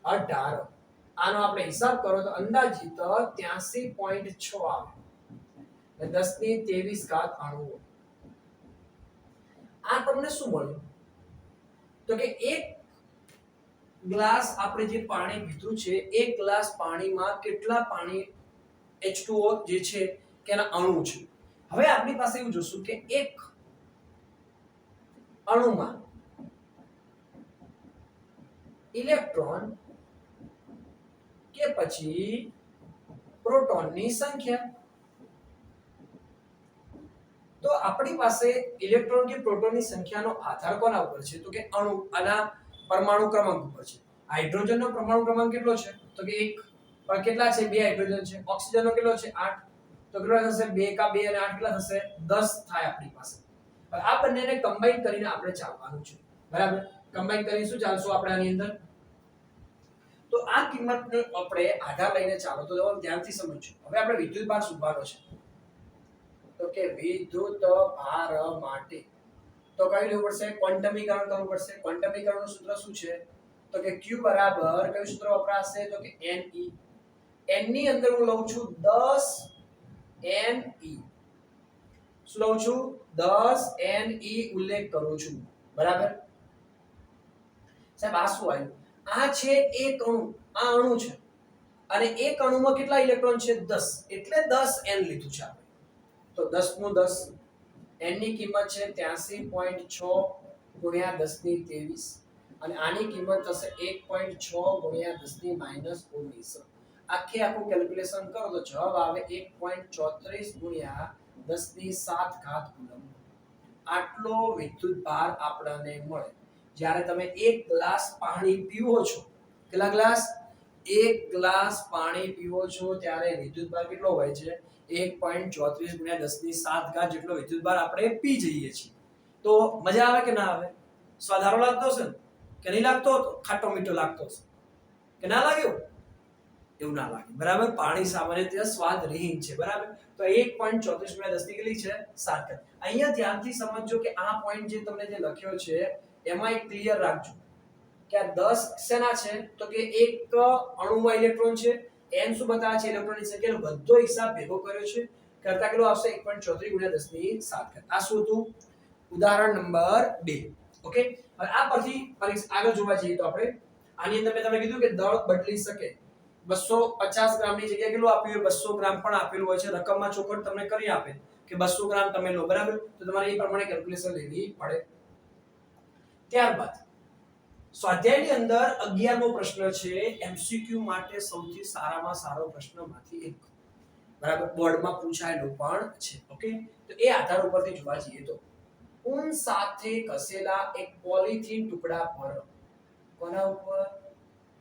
18. આનો આપણે હિસાબ કરો તો અંદાજિત 83.6 આવે. 10⁻23 અણુઓ. આ તમને શું મળ્યું? તો કે 1 ગ્લાસ આપણે જે પાણી પીધું છે, 1 ગ્લાસ પાણીમાં કેટલા પાણી H2O જે છે કે એના અણુ છે. હવે આપણી પાસે એવું જોશું કે એક અણુમાં ઇલેક્ટ્રોન કે પછી પ્રોટોનની સંખ્યા. તો આપણી પાસે ઇલેક્ટ્રોન કે પ્રોટોનની સંખ્યાનો આધાર કોના ઉપર છે? તો કે અણુ આના પરમાણુ ક્રમાંક ઉપર છે. હાઇડ્રોજનનો પરમાણુ ક્રમાંક કેટલો છે? તો કે 1. પણ કેટલા છે? 2 હાઇડ્રોજન છે. ઓક્સિજનનો કેટલો છે? 8. તો કેટલા થશે? 2 કા 2 અને 8 કેટલા થશે? 10 થાય આપણી પાસે. હવે આ બંનેને કમ્બાઈન કરીને આપણે ચાલવાનું છે. બરાબર? કમ્બાઈન કરીને શું ચાલશું આપણે આની અંદર? તો આ કિંમતને આપણે આધાર લઈને ચાલો. તો ધ્યાનથી સમજજો. હવે આપણે વિદ્યુત ભાર શોધવાનો છે. તો કે વિદ્યુત ભાર માટે તો કઈ લેવું પડશે? ક્વોન્ટમીકરણ કરવું પડશે. ક્વોન્ટમીકરણનું સૂત્ર શું છે? તો કે Q બરાબર કયું સૂત્ર વપરાશે? તો કે Ne. n ની અંદર હું લઉં છું 10 Ne. શું લઉં છું? 10 Ne ઉલ્લેખ કરું છું. બરાબર? સાહેબ આ શું આવ્યું? આ છે એક અણુ, આ અણુ છે અને એક અણુમાં કેટલા ઇલેક્ટ્રોન છે 10, એટલે 10 n લીધું છે આપણે. તો 10 નું 10, n ની કિંમત છે 83.6 ગુણ્યા 10 ની 23 અને આની કિંમત થશે 1.6 ગુણ્યા 10 ની -19. આખે આખું કેલ્ક્યુલેશન કરો તો જવાબ આવે 1.34 ગુણ્યા 10 ની 7 ઘાત કુલમ્બ. આટલો વિદ્યુત ભાર આપણને મળે જ્યારે તમે એક ગ્લાસ પાણી પીવો છો. કેટલા ગ્લાસ? એક ગ્લાસ પાણી પીવો છો ત્યારે વિદ્યુત ભાર કેટલો હોય છે? 1.34 ગુણ્યા 10 ની 7 ઘાત જેટલો વિદ્યુત ભાર આપણે પી જઈએ છીએ. તો મજા આવે કે ના આવે? સ્વાદ સારો લાગતો હશે ને કે નહીં લાગતો? ખાટો મીઠો લાગતો હશે કે ના લાગ્યો? એવું ના લાગે, બરાબર. પાણી સામાન્ય રીતે સ્વાદહીન છે, બરાબર. તો 1.34 ગુણ્યા 10 ની કેટલી છે? 7 ઘાત. અહીંયા ધ્યાનથી સમજજો કે આ પોઈન્ટ જે તમને જે લખ્યો છે એમાં એક ક્લિયર રાખજો કે આ 10 શેના છે? તો કે એક અણુમાં ઇલેક્ટ્રોન છે, n શું બતાવે છે? ઇલેક્ટ્રોનની સંખ્યાનો બધો હિસાબ ભેગો કર્યો છે, કરતા કેટલો આવશે? 1.34 ગુણ્યા 10 ની 7 ઘાત. આ શું હતું? ઉદાહરણ નંબર 2. ઓકે. હવે આ પરથી આગળ જોવા જઈએ તો આપણે આની અંદર મેં તમને કીધું કે દળ બદલી શકે. 250 ગ્રામની જગ્યાએ કેટલું આપ્યું હોય? 200 ગ્રામ પણ આપેલું હોય છે. રકમમાં ચોખવટ તમને કરી આપે કે 200 ગ્રામ તમે લો, બરાબર. તો તમારે એ પ્રમાણે કેલ્ક્યુલેશન લેવી પડે. ત્યારબાદ સ્વાધ્યાયની અંદર 11મો પ્રશ્ન છે, એમસીક્યુ માટે સૌથી સારામાં સારો પ્રશ્નમાંથી એક, બરાબર. બોર્ડમાં પૂછાયેલો પણ છે. ઓકે. તો એ આધાર ઉપરથી જોવા જઈએ તો ઊન સાથે કસેલા એક પોલિથીન ટુકડા પર, કોના ઉપર?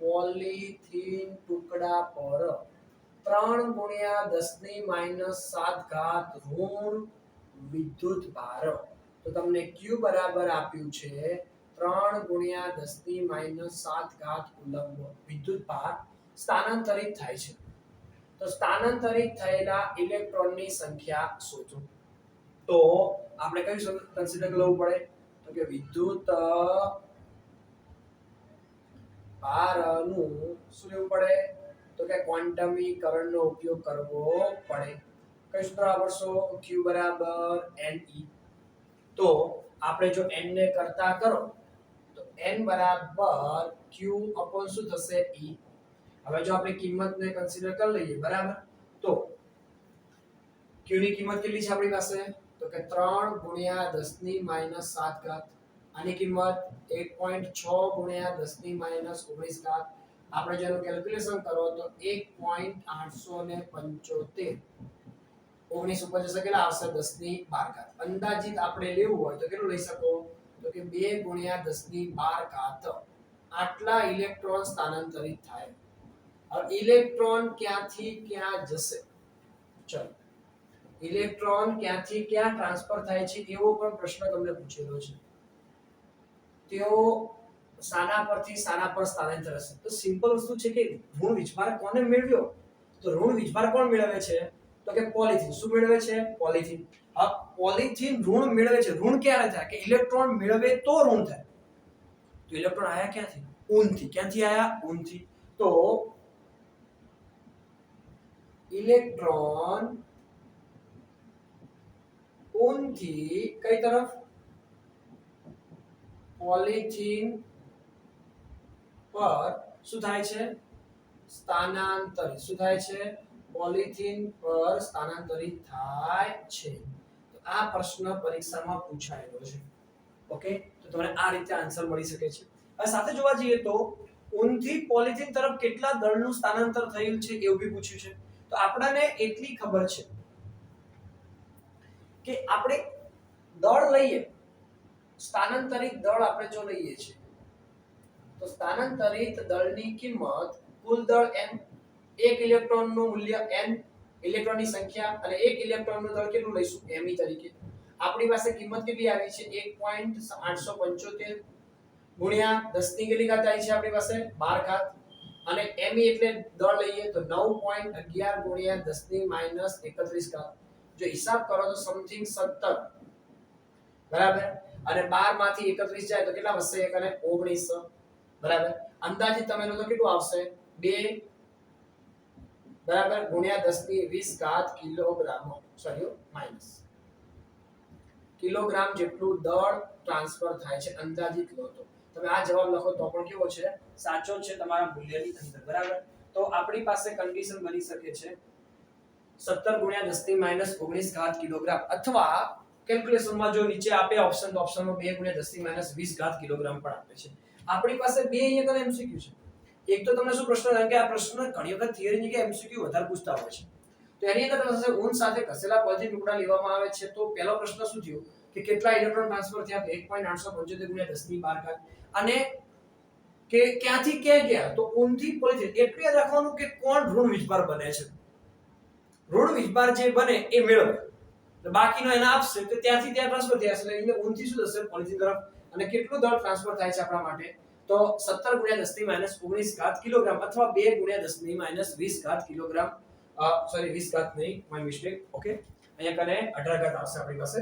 પોલિથીન ટુકડા પર 3 ગુણ્યા 10 ની -7 ઘાત ઋણ વિદ્યુત ભાર. તો તમને Q બરાબર આપ્યું છે 3 ગુણ્યા 10 ની -7 ઘાત કુલમ્બ વિદ્યુત ભાર સ્થાનાંતરિત થાય છે. તો સ્થાનાંતરિત થયેલા ઇલેક્ટ્રોનની સંખ્યા શોધો. તો આપણે કયું કન્સિડર કરવું પડે? તો કે વિદ્યુત ભારનું શું લેવું પડે? તો કે ક્વોન્ટમીકરણનો ઉપયોગ કરવો પડે. કઈ સૂત્ર વાપરશો? Q બરાબર Ne. તો આપણે જો n ને કરતા કરો તો n બરાબર Q અપોન શું થશે? E. હવે જો આપણે કિંમતને કન્સિડર કરી લઈએ, બરાબર. તો Q ની કિંમત કેટલી છે આપણી પાસે? તો કે 3 ગુણ્યા 10 ની -7 ઘાત. આની કિંમત 1.6 ગુણ્યા 10 ની -19 ઘાત. આપણે જેનું કેલ્ક્યુલેશન કરો તો 1.875 19 ઉપર જશે કેટલા આવશે? 10 ની 12 ઘાત. અંદાજિત આપણે લેવું હોય તો કેટલું લઈ શકો? તો કે 2 ગુણ્યા 10 ની 12 ઘાત આટલા ઇલેક્ટ્રોન સ્થાનાંતરિત થાય. હવે ઇલેક્ટ્રોન ક્યાંથી ક્યાં જશે? ચલો, ઇલેક્ટ્રોન ક્યાંથી ક્યાં ટ્રાન્સફર થાય છે એવો પણ પ્રશ્ન તમને પૂછેલો છે. તેઓ સાના પરથી સાના પર સ્થાનાંતર થશે. તો સિમ્પલ વસ્તુ છે કે ઋણ વીજભાર કોને મેળવ્યો? તો ઋણ વીજભાર કોણ મેળવે છે? તો કે પોલિથીન. શું મેળવે છે? પોલિથીન. આ પોલિથીન ઋણ મેળવે છે. ઋણ ક્યારે થાય? કે ઇલેક્ટ્રોન મેળવે તો ઋણ થાય. તો ઇલેક્ટ્રોન આયા ક્યાંથી? ઊનથી. ક્યાંથી આયા? ઊનથી. તો ઇલેક્ટ્રોન ઊનથી કઈ તરફ? પોલિથીન પર શું થાય છે? સ્થાનાંતરિત. શું થાય છે? પોલિથીન પર સ્થાનાંતરિત થાય છે. તો આ પ્રશ્ન પરીક્ષામાં પૂછાયેલો છે. ઓકે. તો તમને આ રીતે આન્સર મળી શકે છે. હવે સાથે જોવા જઈએ તો ઊનથી પોલિથીન તરફ કેટલા દળનું સ્થાનાંતર થયું છે એવું બી પૂછ્યું છે. તો આપણને એટલી ખબર છે કે આપણે દળ લઈએ, સ્થાનાંતરિત દળ આપણે જો લઈએ છીએ તો સ્થાનાંતરિત દળની કિંમત કુલ દળ n, એક ઇલેક્ટ્રોનનું મૂલ્ય n, ઇલેક્ટ્રોનની સંખ્યા અને એક ઇલેક્ટ્રોનનું દળ કેટલું લઈશું? me તરીકે. આપણી પાસે કિંમત કેટલી આવી છે? 1.875 ગુણ્યા 10 ની કેટલી ઘાત આવી છે આપણી પાસે? 12 ઘાત. અને me એટલે દળ લઈએ તો 9.11 ગુણ્યા 10 ની -31 ઘાત. જો હિસાબ કરો તો સમથિંગ 17, બરાબર. અને 12 માંથી 31 જાય તો કેટલા વધશે? એક અને 19, બરાબર. અંદાજિત તમે લો તો કેટલું આવશે? 2 બરાબર ગુણ્યા 10 ની 20 ઘાત કિલોગ્રામ, સોરી માઈનસ કિલોગ્રામ જેટલું દળ ટ્રાન્સફર થાય છે અંદાજિત લો તો. તમે આ જવાબ લખો તો પણ કેવો છે સાચો છે તમારા મૂલ્યની અંદર બરાબર તો આપણી પાસે કન્ડિશન બની શકે છે 17 ગુણ્યા 10 ની માઈનસ 19 ઘાત કિલોગ્રામ અથવા કેલ્ક્યુલેશનમાં જો નીચે આપે ઓપ્શન તો ઓપ્શનમાં 2 ગુણ્યા 10 ની માઈનસ 20 ઘાત કિલોગ્રામ પણ આપે છે આપણી પાસે બે અહીંયા કને એમસીક્યુ છે એક તો તમને શું પ્રશ્ન લાગે કે આ પ્રશ્ન ઘણી વખત થિયરીની કે એમસીક્યુ વધારે પૂછતા હોય છે તો એની અંદર તમને ઊન સાથે ઘસેલા પોઝિટિવ ટુકડા લેવામાં આવે છે તો પહેલો પ્રશ્ન શું થયો કે કેટલા ઇલેક્ટ્રોન ટ્રાન્સફર થયા 1.875 ગુણ્યા 10 ની 12 ઘાત અને કે ક્યાંથી ક્યાં ગયા તો ઊનથી પોઝિટિવ એટલું યાદ રાખવાનું કે કોણ ઋણ વીજભાર બને છે ઋણ વીજભાર જે બને એ મેળવે તો બાકીનો એને આપશે તો ત્યાંથી ત્યાં ટ્રાન્સફર થયા એટલે એટલે ઊનથી શું થશે પોઝિટિવ તરફ અને કેટલું દળ ટ્રાન્સફર થાય છે આપણા માટે તો 17 ગુણ્યા 10 ની માઈનસ 19 ઘાત કિલોગ્રામ અથવા 2 ગુણ્યા 10 ની માઈનસ 20 ઘાત કિલોગ્રામ સોરી 20 ઘાત નહીં માય મિસ્ટેક ઓકે અહીંયા કને 18 ઘાત આવશે આપણી પાસે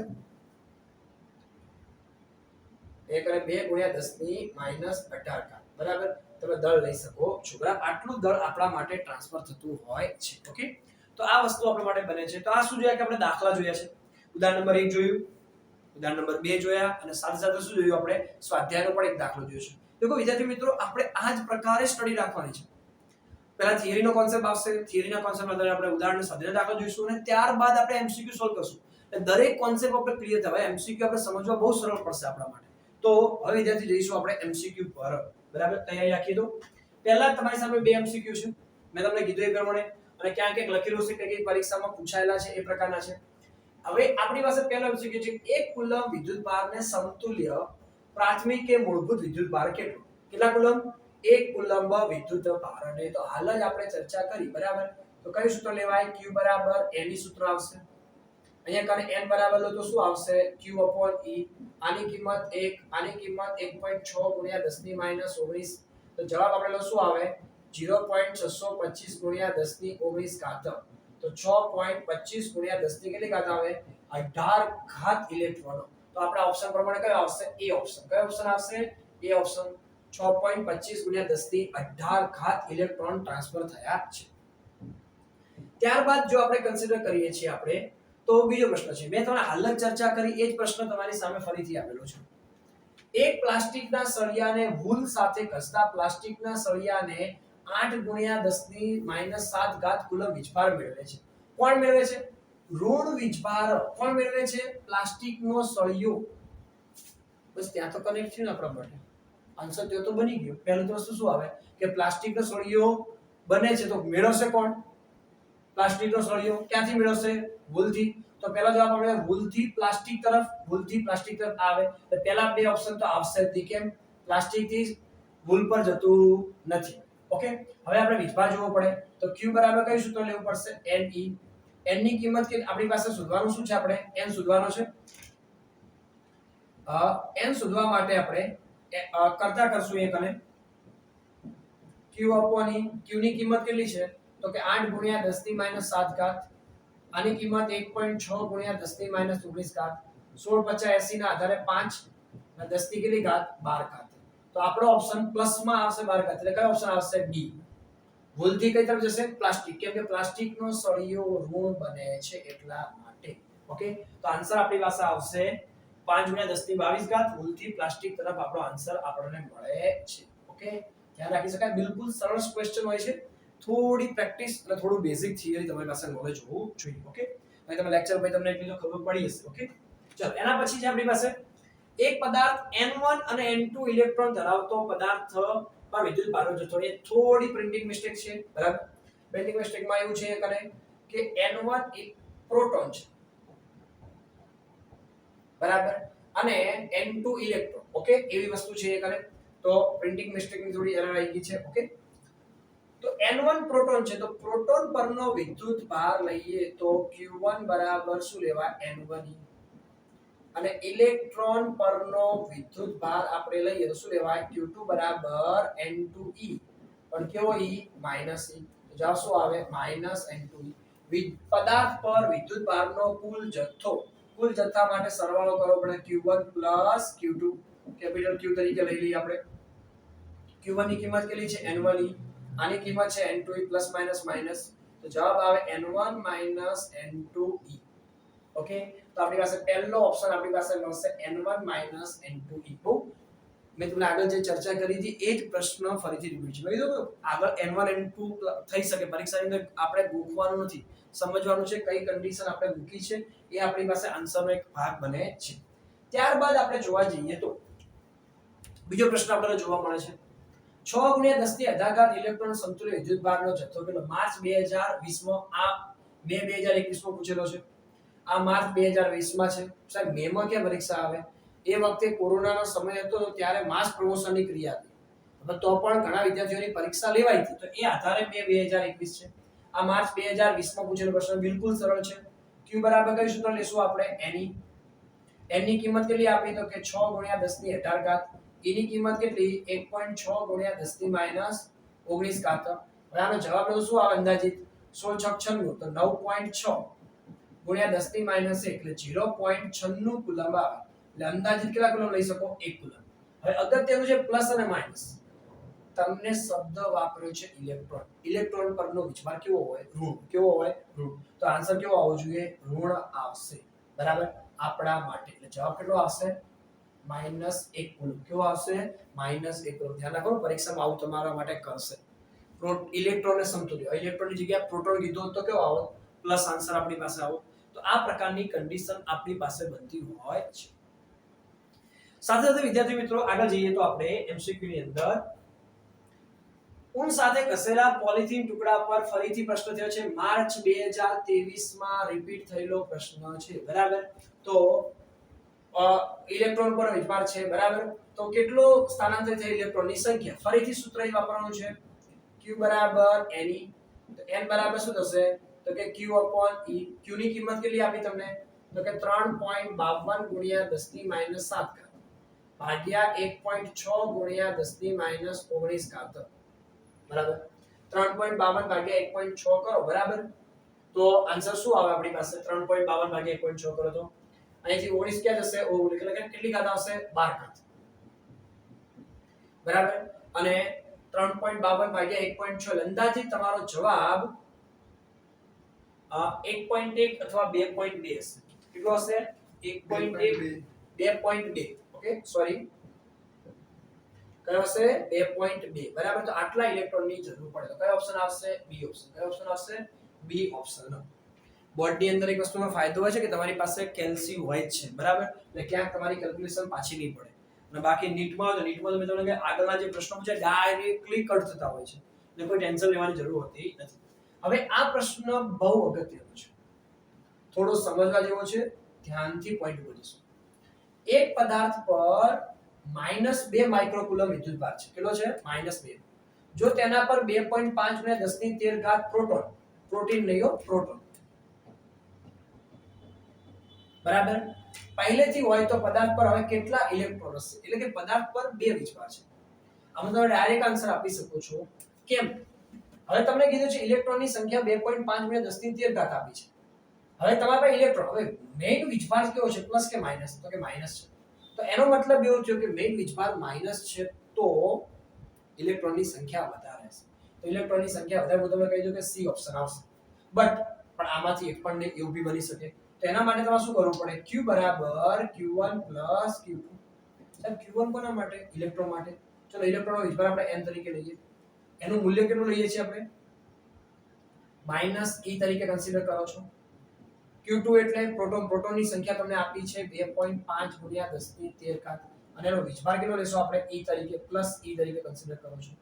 એ કરે 2 ગુણ્યા 10 ની માઈનસ 18 ઘાત બરાબર તમે દળ લઈ શકો છો બરાબર આટલું દળ આપણા માટે ટ્રાન્સફર થતું હોય છે ઓકે તો આ વસ્તુ આપણા માટે બને છે તો આ શું જોયા કે આપણે દાખલા જોયા છે ઉદાહરણ નંબર 1 જોયું ઉદાહરણ નંબર 2 જોયા અને સાથે સાથે શું જોયું આપણે સ્વાધ્યાયનો પણ એક દાખલો જોયો છે देखो विद्यार्थी मित्रों આપણે આ જ પ્રકારે સ્ટડી રાખવાની છે પહેલા થિયરીનો કોન્સેપ્ટ આવશે થિયરીના કોન્સેપ્ટ આધારે આપણે ઉદાહરણ સ્વાધ્યાય દાખલો જોઈશું અને ત્યારબાદ આપણે એમસીક્યુ સોલ્વ કરશું એટલે દરેક કોન્સેપ્ટ આપણે ક્લિયર થવાય એમસીક્યુ આપણે સમજવા બહુ સરળ પડશે આપણા માટે તો હવે વિદ્યાર્થી જઈશું આપણે એમસીક્યુ પર બરાબર તૈયારી રાખી દો પહેલા તમારી સામે બે એમસીક્યુ છે મેં તમને કીધું એ પ્રમાણે અને ક્યાં ક્યાંક લખેલું છે કે પરીક્ષામાં પૂછાયેલા છે એ પ્રકારના છે હવે આપણી પાસે પહેલો એમસીક્યુ છે એક કુલમ વિદ્યુત ભારને સમતુલ્ય પ્રાથમિક કે મૂળભૂત વિદ્યુત ભાર કેટલા કુલમ એક કુલંબ વિદ્યુત ભાર અને તો હાલ જ આપણે ચર્ચા કરી બરાબર તો કયું સૂત્ર લેવાય q બરાબર n ની સૂત્ર આવશે અહીંયા કને n બરાબર લો તો શું આવશે q e આની કિંમત 1 આની કિંમત 1.6 ગુણ્યા 10 ની માઈનસ 19 તો જવાબ આપણે લો શું આવે 0.625 ગુણ્યા 10 ની 19 ઘાત તો 6.25 ગુણ્યા 10 ની કેટલી ઘાત આવે 18 ઘાત ઇલેક્ટ્રોન તો આપણા ઓપ્શન પ્રમાણે કયો આવશે એ ઓપ્શન કયો ઓપ્શન આવશે એ ઓપ્શન 6.25 ગુણ્યા 10 ની 18 ઘાત ઇલેક્ટ્રોન ટ્રાન્સફર થયા છે ત્યારબાદ જો આપણે કન્સિડર કરીએ છીએ આપણે તો બીજો પ્રશ્ન છે મેં તમને હાલ જ ચર્ચા કરી એ જ પ્રશ્ન તમારી સામે ફરીથી આપેલો છે એક પ્લાસ્ટિકના સળિયાને વૂલ સાથે ઘસતા પ્લાસ્ટિકના સળિયાને 8 ગુણ્યા 10 ની માઈનસ 7 ઘાત કુલમ વીજભાર મેળવે છે કોણ મેળવે છે ઋણ વીજભાર કોણ મેળવે છે પ્લાસ્ટિકનો સળિયો બસ ત્યાં તો કનેક્ટ થયું ને આપણા માટે આન્સર તો બની ગયો પહેલું તો વસ્તુ શું આવે કે પ્લાસ્ટિકનો સળિયો બને છે તો મેળવશે કોણ પ્લાસ્ટિકનો સળિયો ક્યાંથી મેળવશે વૂલથી તો પહેલો જવાબ આપણે વૂલથી પ્લાસ્ટિક તરફ આવે તો પહેલા બે ઓપ્શન તો આવશે જ કેમ પ્લાસ્ટિકથી વૂલ પર જતું નથી ઓકે હવે આપણે વીજભાર જોવો પડે તો q બરાબર કયું સૂત્ર લેવું પડશે ne n ની કિંમત કે આપણી પાસે શોધવાનું શું છે આપણે n શોધવાનો છે n શોધવા માટે આપણે કરતા કરશું એક અને q ની કિંમત કેટલી છે તો કે 8 ગુણ્યા 10 ની માઈનસ 7 ઘાત આની કિંમત 1.6 ગુણ્યા 10 ની માઈનસ 19 ઘાત 16 ના આધારે 5 અને 10 ની કેટલી ઘાત 12 ઘાત તો આપણો ઓપ્શન પ્લસ માં આવશે 12 ઘાત એટલે કયો ઓપ્શન આવશે ડી ભૂલથી કઈ તરફ જશે પ્લાસ્ટિક કેમ કે પ્લાસ્ટિકનો સળિયો ઋણ બને છે એટલા માટે ઓકે તો આન્સર આપણી પાસે આવશે 5 ગુણ્યા 10 ની 22 ઘાત ભૂલથી પ્લાસ્ટિક તરફ આપણો આન્સર આપણને મળે છે ઓકે ધ્યાન રાખી શકાય બિલકુલ સરળ ક્વેશ્ચન હોય છે થોડી પ્રેક્ટિસ અને થોડું બેઝિક થિયરી તમારી પાસે નોલેજ હોવું જોઈએ ઓકે હવે તમે લેક્ચર પછી તમને એટલી તો ખબર પડી હશે ઓકે ચલો એના પછી છે આપણી પાસે એક પદાર્થ n1 અને n2 ઇલેક્ટ્રોન ધરાવતો પદાર્થ પર વિદ્યુત ભારનો જથ્થો એ થોડી પ્રિન્ટિંગ મિસ્ટેક છે બરાબર પ્રિન્ટિંગ મિસ્ટેકમાં એવું છે કે n1 એ પ્રોટોન છે બરાબર અને n2 ઇલેક્ટ્રોન ઓકે એવી વસ્તુ છે એ તો પ્રિન્ટિંગ મિસ્ટેકની થોડી એરર આવી ગઈ છે ઓકે તો n1 પ્રોટોન છે તો પ્રોટોન પરનો વિદ્યુત ભાર લઈએ તો q1 બરાબર શું લેવાય n1 અને ઇલેક્ટ્રોન પરનો વિદ્યુત ભાર આપણે લઈએ તો શું લેવાય q2 બરાબર n2e પણ કેવો e માઈનસ e તો જવાબ શું આવે માઈનસ n2e પદાર્થ પર વિદ્યુત ભારનો કુલ જથ્થા માટે સરવાળો કરવો પડે q1 q2 કેપિટલ q તરીકે લઈ લઈએ આપણે q1 ની કિંમત કેટલી છે n1e આની કિંમત છે n2e પ્લસ માઈનસ માઈનસ તો જવાબ આવે n1 n2e ઓકે તો આપણી પાસે પહેલો ઓપ્શન આપણી પાસે મળશે n1 n2e બહુ મેં તમને આગળ જે ચર્ચા કરી હતી એ જ પ્રશ્ન ફરીથી રિપીટ છે. મેં કીધું આગળ n1 n2 થઈ શકે પરીક્ષાની અંદર, આપણે ગોખવાનું નથી, સમજવાનું છે કઈ કન્ડિશન આપણે મૂકી છે એ આપણી પાસે આન્સરનો એક ભાગ બને છે. ત્યારબાદ આપણે જોવા જઈએ તો બીજો પ્રશ્ન આપણને જોવા મળે છે 6 ગુણ્યા 10 ની 18 ઘાત ઇલેક્ટ્રોન સમતુલ્ય વિદ્યુતભારનો જથ્થો કેટલો? માર્ચ 2020 માં, આ મે 2021 માં પૂછેલો છે, આ માર્ચ 2020 માં છે. સાહેબ મે માં ક્યાં પરીક્ષા આવે? એ વખતે કોરોનાનો સમય હતો ત્યારે માસ પ્રમોશનની ક્રિયા હતી, તો પણ ઘણા વિદ્યાર્થીઓની પરીક્ષા લેવાઈ હતી, તો એ આધારે મે 2021 છે. આ માર્ચ 2020 માં પૂછેલો પ્રશ્ન બિલકુલ સરળ છે. q બરાબર કયું સૂત્ર લેશું આપણે? Ne. n ની કિંમત કેટલી આપી? તો કે 6 ગુણ્યા 10 ની 18 ઘાત. e ની કિંમત કેટલી? 1.6 ગુણ્યા 10 ની -19 ઘાત. હવે આનો જવાબ લો શું આવે અંદાજિત? 16 6 96, તો 9.6 ગુણ્યા 10 ની -1 એટલે 0.96 કુલંબ આવે. એટલે અંદાજિત કેટલા કુલંબ લઈ શકો? 1 કુલંબ. હવે અગત્યનું છે પ્લસ અને માઈનસ. તમને શબ્દ વાપર્યો છે ઇલેક્ટ્રોન. ઇલેક્ટ્રોન પરનો વિજભાર કેવો હોય? ઋણ. કેવો હોય? ઋણ. તો આન્સર કેવો આવવો જોઈએ? ઋણ આવશે. બરાબર? આપણા માટે એટલે જવાબ કેટલો આવશે? -1 કુલંબ. કેવો આવશે? -1 કુલંબ. ધ્યાન રાખો પરીક્ષામાં આવું તમારા માટે કરશે. ઇલેક્ટ્રોનને સમતુલ્ય, ઇલેક્ટ્રોનની જગ્યાએ પ્રોટોન કીધો તો કેવો આવો? પ્લસ આન્સર આપણી પાસે આવો. તો આ પ્રકારની કન્ડિશન આપણી પાસે બનતી હોય છે. સાથે સાથે વિદ્યાર્થી મિત્રો આગળ જઈએ તો આપણે એમસીક્યુ ની અંદર ઉન સાથે ઘસેલા પોલિથીન ટુકડા પર ફરીથી પ્રશ્ન થયો છે. માર્ચ 2023 માં રિપીટ થયેલો પ્રશ્ન છે. બરાબર? તો ઇલેક્ટ્રોન પર વિજભાર છે. બરાબર? તો કેટલો સ્થાનાંતરિત થયેલ ઇલેક્ટ્રોનની સંખ્યા? ફરીથી સૂત્ર અહીં વાપરવાનું છે. q બરાબર Ne. તો n બરાબર શું થશે? તો કે q e. q ની કિંમત કેટલી આપી તમને? તો કે 3.52 ગુણ્યા 10 ની -7 ઘાત ભાગ્યા 1.6 ગુણ્યા 10 ની -19 ઘાત. બરાબર? 3.52 ભાગ્યા 1.6 કરો. બરાબર? તો આન્સર શું આવે આપણી પાસે? 3.52 ભાગ્યા 1.6 કરો તો અહીંથી 19 ક્યાં જશે? એટલે કેટલી ઘાત આવશે? 12 ઘાત. બરાબર? અને 3.52 ભાગ્યા 1.6 અંદાજિત તમારો જવાબ 1.1 અથવા 2.2 હશે. કેટલો હશે? 1.1 2.2. ઓકે સોરી, કયો હશે? 2.2. બરાબર? તો આટલા ઇલેક્ટ્રોનની જરૂર પડે. તો કયો ઓપ્શન આવશે? B option. કયો ઓપ્શન આવશે? B option. બોર્ડની અંદર એક વસ્તુનો ફાયદો હોય છે કે તમારી પાસે કેલ્સી હોય જ છે. બરાબર? એટલે ક્યાંક તમારી કેલ્ક્યુલેશન પાછી નહીં પડે. અને બાકી નીટમાં તો મેં તમને કે આગળના જે પ્રશ્નો છે ડાયરેક્ટલી કટ થતા હોય છે, એટલે કોઈ ટેન્શન લેવાની જરૂર હોતી નથી. હવે આ પ્રશ્ન બહુ અગત્યનો છે, થોડો સમજવા જેવો છે, ધ્યાનથી પોઈન્ટ બોલીશું. એક પદાર્થ પર -2 માઇક્રોકુલમ વિદ્યુતભાર છે. કેટલો છે? -2. જો તેના પર 2.5 ગુણ્યા 10 ની 13 ઘાત પ્રોટોન, પ્રોટીન નહીં હો, પ્રોટોન, બરાબર, પહેલેથી હોય તો પદાર્થ પર હવે કેટલા ઇલેક્ટ્રોન હશે? એટલે કે પદાર્થ પર 2 વિજભાર છે. આમાં તમે ડાયરેક્ટ આન્સર આપી શકો છો. કેમ? હવે તમને કીધું છે ઇલેક્ટ્રોનની સંખ્યા 2.5 ગુણ્યા 10 ની 13 ઘાત આપી છે. હવે તમારા પાસે ઇલેક્ટ્રોન, હવે મેઈન વિજભાર કેવો છે? પ્લસ કે માઈનસ? તો કે માઈનસ છે. તો એનો મતલબ એવો થયો કે મેઈન વિજભાર માઈનસ છે, તો ઇલેક્ટ્રોનની સંખ્યા વધારે હશે. તો ઇલેક્ટ્રોનની સંખ્યા વધારે, હું તમને કહી દઉં કે સી ઓપ્શન આવશે. પણ આમાંથી એક પણ એવું બી બની શકે. તો એના માટે તમારે શું કરવું પડે? q બરાબર q1 q2. સાહેબ q1 કોના માટે? ઇલેક્ટ્રોન માટે. ચલો ઇલેક્ટ્રોનનો વિજભાર આપણે n તરીકે લઈએ. એનું મૂલ્ય કેટલું લઈએ છીએ આપણે? -e તરીકે કન્સિડર કરો છો. q2 એટલે પ્રોટોનની સંખ્યા તમને આપી છે 2.5 ગુણ્યા 10 ની 13 ઘાત, અને એનો વિજભાર કેટલો લેશો આપણે? e તરીકે, +e તરીકે કન્સિડર કરો છો.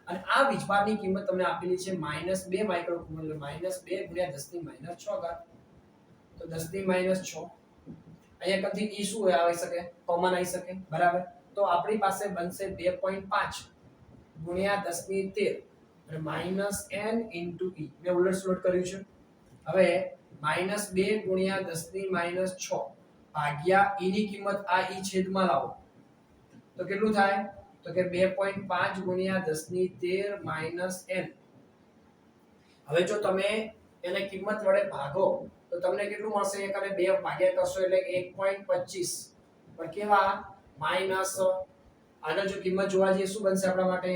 અને આ વિજભારની કિંમત તમને આપેલી છે -2 માઇક્રોકુલમ, એટલે -2 ગુણ્યા 10 ની -6 ઘાત. તો 10 ની -6, અહીંયા કદી e શું આવી શકે? કોમન આવી શકે. બરાબર? તો આપણી પાસે બનશે 2.5 ગુણ્યા 10 ની 13 અને -n * e. મેં ઉલટ કર્યું છે. હવે -2 ગુણ્યા 10 ની -6 ભાગ્યા e ની કિંમત આ e છેદમાં લાવો તો કેટલું થાય? તો કે 2.5 ગુણ્યા 10 ની 13 -n. હવે જો તમે એને કિંમત વડે ભાગો તો તમને કેટલું મળશે? એક અને 2 ભાગ્યા કરશો એટલે 1.25. પણ કેવા? માઈનસ. આગળ જો કિંમત જોવા જઈએ શું બનશે આપણા માટે?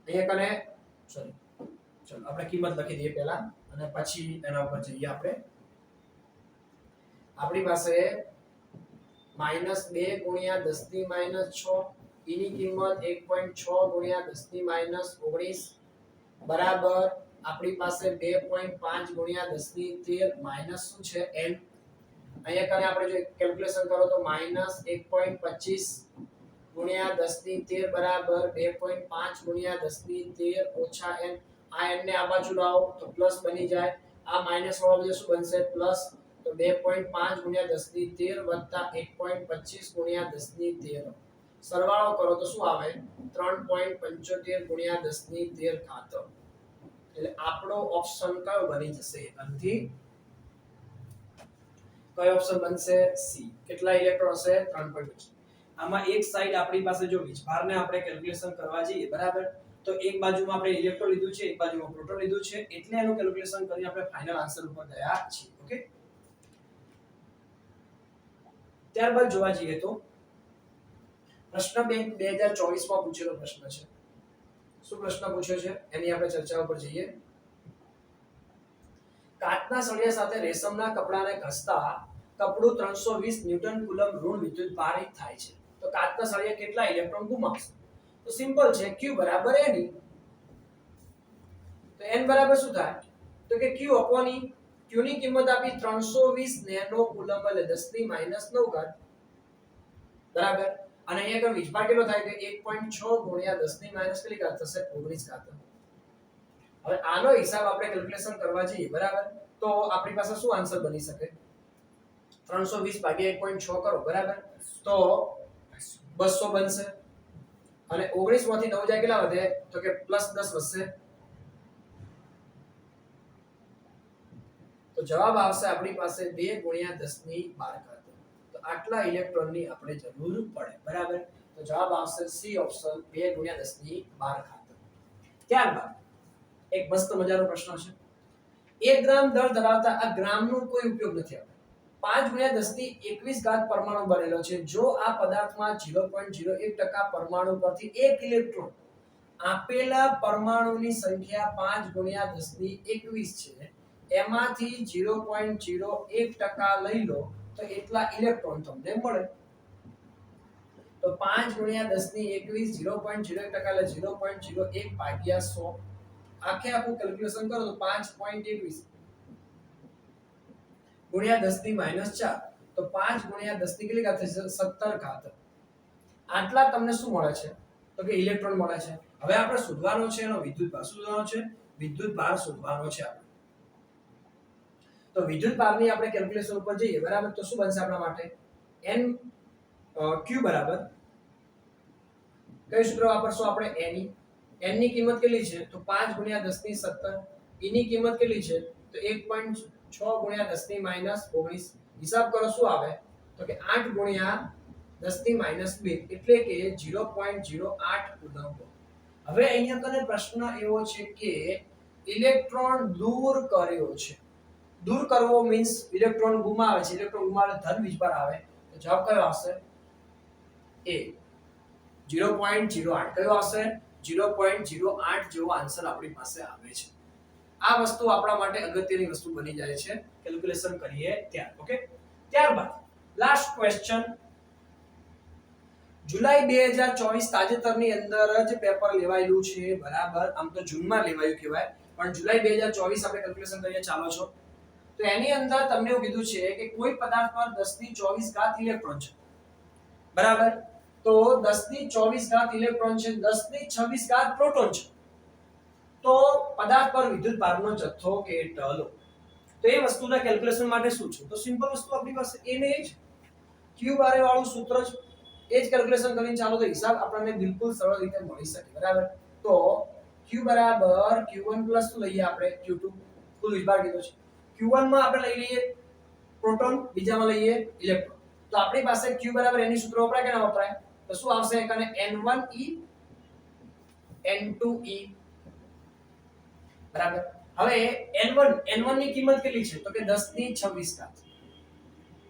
એક અને સોરી, ચલો આપણે કિંમત લખી દઈએ પહેલા અને પછી એના ઉપર જઈએ આપણે. આપણી પાસે -2 ગુણ્યા 10 ની -6 e ની કિંમત 1.6 ગુણ્યા 10 ની -19 બરાબર આપણી પાસે 2.5 ગુણ્યા 10 ની 13 માઈનસ શું છે n અહીંયા કને આપણે જો કેલ્ક્યુલેશન કરો તો -1.25 ગુણ્યા 10 ની 13 બરાબર 2.5 ગુણ્યા 10 ની 13 ઓછા n આ n ને આ બાજુ લાવો તો પ્લસ બની જાય આ માઈનસ વાળો જે શું બનશે પ્લસ તો 2.5 ગુણ્યા 10 ની 13 1.25 ગુણ્યા 10 ની 13 સરવાળો કરો તો શું આવે 3.75 ગુણ્યા 10 ની 13 ઘાત એટલે આપણો ઓપ્શન કયો બની જશે અંથી કયો ઓપ્શન બનશે સી કેટલા ઇલેક્ટ્રોન હશે 3.25 આમાં એક સાઈડ આપણી પાસે જો વીજભારને આપણે કેલ્ક્યુલેશન કરવા જઈએ બરાબર તો એક બાજુમાં આપણે ઇલેક્ટ્રોન લીધું છે એક બાજુમાં પ્રોટોન લીધું છે એટલે એનું કેલ્ક્યુલેશન કરીને આપણે ફાઇનલ આન્સર ઉપર ગયા છીએ ઓકે ત્યારબાદ જોવા જઈએ તો પ્રશ્ન બેંક 2024 માં પૂછેલો પ્રશ્ન છે શું પ્રશ્ન પૂછ્યો છે એની આપણે ચર્ચા ઉપર જઈએ કાચના સળિયા સાથે રેશમના કપડાને ઘસતા કપડું 320 ન્યૂટન કુલમ ઋણ વિદ્યુત ભારિત થાય છે તો કાચના સળિયા કેટલા ઇલેક્ટ્રોન ગુમાવશે તો સિમ્પલ છે q બરાબર n તો n બરાબર શું થાય તો કે q upon e q ની કિંમત આપી 320 નેનો કુલમ એટલે 10 ની -9 ઘાત બરાબર અને અહીંયા કણ વીજભાર કેટલો થાય કે 1.6 ગુણ્યા 10 ની કેટલી ઘાત થશે 19 ઘાત હવે આનો હિસાબ આપણે કેલ્ક્યુલેશન કરવા જઈએ બરાબર તો આપણી પાસે શું આન્સર બની શકે 320 ભાગ્યા 1.6 કરો બરાબર તો 200 બનશે અને 19 માંથી 9 જાય કેટલા વધે તો કે +10 વધશે તો જવાબ આવશે આપણી પાસે 2 ગુણ્યા 10 ની 12 ઘાત તો આટલા ઇલેક્ટ્રોનની આપણે જરૂર પડે બરાબર તો જવાબ આવશે સી ઓપ્શન 2 ગુણ્યા 10 ની 12 ઘાત ત્યારબાદ એક મસ્ત મજાનો પ્રશ્ન છે 1 ગ્રામ દળ ધરાવતા આ ગ્રામનો કોઈ ઉપયોગ નથી આવતો 5 ગુણ્યા 10 ની 21 ઘાત પરમાણુ બનેલો છે જો આ પદાર્થમાં 0.01% પરમાણુ પરથી એક ઇલેક્ટ્રોન આપેલા પરમાણુની સંખ્યા 5 ગુણ્યા 10 ની 21 છે એમાંથી 0.01% લઈ લો તો એટલા ઇલેક્ટ્રોન તમને મળે તો 5 ગુણ્યા 10 ની 21 0.01% એટલે 0.01 ભાગ્યા 100 આખે આખું કેલ્ક્યુલેશન કરો તો 5.21 ગુણ્યા 10 ની -4 તો 5 ગુણ્યા 10 ની કેટલી ઘાત થશે 17 ઘાત આટલા તમને શું મળે છે તો કે ઇલેક્ટ્રોન મળે છે હવે આપણે શોધવાનો છે એનો વિદ્યુત ભાર શોધવાનો છે વિદ્યુત ભાર શોધવાનો છે આપણે તો વિદ્યુત ભારની આપણે કેલ્ક્યુલેશન ઉપર જઈએ બરાબર તો શું બનશે આપણા માટે n q બરાબર કઈ સૂત્ર વાપરશું આપણે n ની કિંમત કેટલી છે તો 5 ગુણ્યા 10 ની 17 e ની કિંમત કેટલી છે તો 1.6 ગુણ્યા 10 ની -19 હિસાબ કરો શું આવે તો કે 8 ગુણ્યા 10 ની -2 એટલે કે 0.08 કુલમ્બ હવે અહીંયા કને પ્રશ્ન એવો છે કે ઇલેક્ટ્રોન દૂર કર્યો છે દૂર કરવો મીન્સ ઇલેક્ટ્રોન ગુમાવે છે ઇલેક્ટ્રોન ગુમાવે ધન વીજભાર આવે તો જવાબ કયો આવશે એ 0.08 કયો આવશે 0.08 જેવો આન્સર આપણી પાસે આવે છે આ વસ્તુ આપણા માટે અગત્યની વસ્તુ બની જાય છે કેલ્ક્યુલેશન કરીએ ત્યારે ઓકે ત્યારબાદ લાસ્ટ ક્વેશ્ચન જુલાઈ 2024 તાજેતરની અંદર જ પેપર લેવાયેલું છે બરાબર આમ તો જૂનમાં લેવાયું કહેવાય પણ જુલાઈ 2024 આપણે કેલ્ક્યુલેશન કરીએ ચાલો છો તો એની અંદર તમને એવું કીધું છે કે કોઈ પદાર્થ પર 10 ની 24 ઘાત ઇલેક્ટ્રોન છે બરાબર તો 10 ની 24 ઘાત ઇલેક્ટ્રોન છે 10 ની 26 ઘાત પ્રોટોન છે તો પદાર્થ પર વિદ્યુત ભારનો જથ્થો કેટલો તો એ વસ્તુના કેલ્ક્યુલેશન માટે શું છે તો સિમ્પલ વસ્તુ આપણી પાસે એ ને જ q બારે વાળું સૂત્ર છે એ જ કેલ્ક્યુલેશન કરીને ચાલો તો હિસાબ આપણને બિલકુલ સરળ રીતે મળી શકે બરાબર તો q બરાબર q1 પ્લસ શું લઈએ આપણે q2 કુલ વીજભાર કીધો છે q1 માં આપણે લઈ લઈએ પ્રોટોન બીજામાં લઈએ ઇલેક્ટ્રોન તો આપણી પાસે q બરાબર એની સૂત્ર વપરાય કે ના વપરાય તો શું આવશે એકને n1e n2e બરાબર હવે n1 ની કિંમત કેટલી છે તો કે 10 ની 26 ઘાત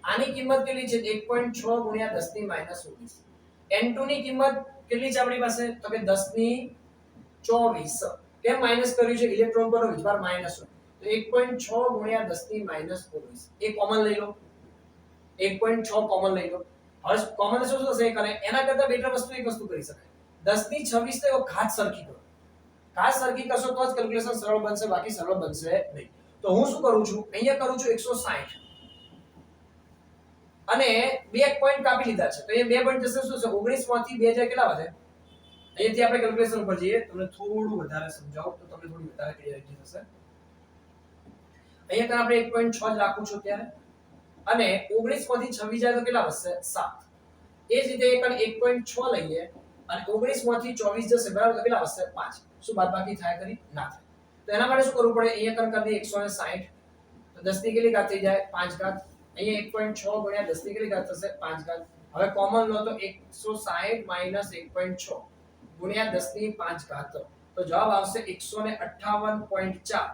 આની કિંમત કેટલી છે 1.6 ગુણ્યા 10 ની -19 n2 ની કિંમત કેટલી છે આપણી પાસે તો કે 10 ની 24 કેમ માઈનસ કર્યું છે ઇલેક્ટ્રોન પરનો વીજભાર માઈનસ હોય તો 1.6 ગુણ્યા 10 ની -19 એ કોમન લઈ લો 1.6 કોમન લઈ લો હવે કોમન શું થશે એક અને એના કરતા બેટર વસ્તુ એક વસ્તુ કરી શકાય 10 ની 26 તો ઘાત સરખી કરો ઘાત સરખી કરશો તો જ કેલ્ક્યુલેશન સરળ બનશે બાકી સરળ બનશે નહીં તો હું શું કરું છું અહીંયા કરું છું 160 અને બે પોઈન્ટ કાપી લીધા છે તો એ બે પોઈન્ટ જશે શું છે 19 માંથી 2000 કેટલા વધે અહીંયાથી આપણે કેલ્ક્યુલેશન ઉપર જઈએ તમને થોડું વધારે સમજાવું તો તમને થોડી વધારે ક્લિયરિટી થશે અહીંયા આપણે 1.6 જ રાખું છું ત્યારે અને 19 માંથી 26 જાય તો કેટલા વધશે 7 એ જ રીતે એક 1.6 લઈએ અને 19 માંથી 24 જશે બરાબર તો કેટલા વધશે 5 શું બાદબાકી થાય કરી ના થાય તો એના માટે શું કરવું પડે અહીંયા કરી દઈએ 160 તો 10 ની કેટલી ઘાત થઈ જાય 5 ઘાત અહીંયા 1.6 ગુણ્યા 10 ની કેટલી ઘાત થશે 5 ઘાત હવે કોમન લો તો 160 - 1.6 ગુણ્યા 10 ની 5 ઘાત તો જવાબ આવશે 158.4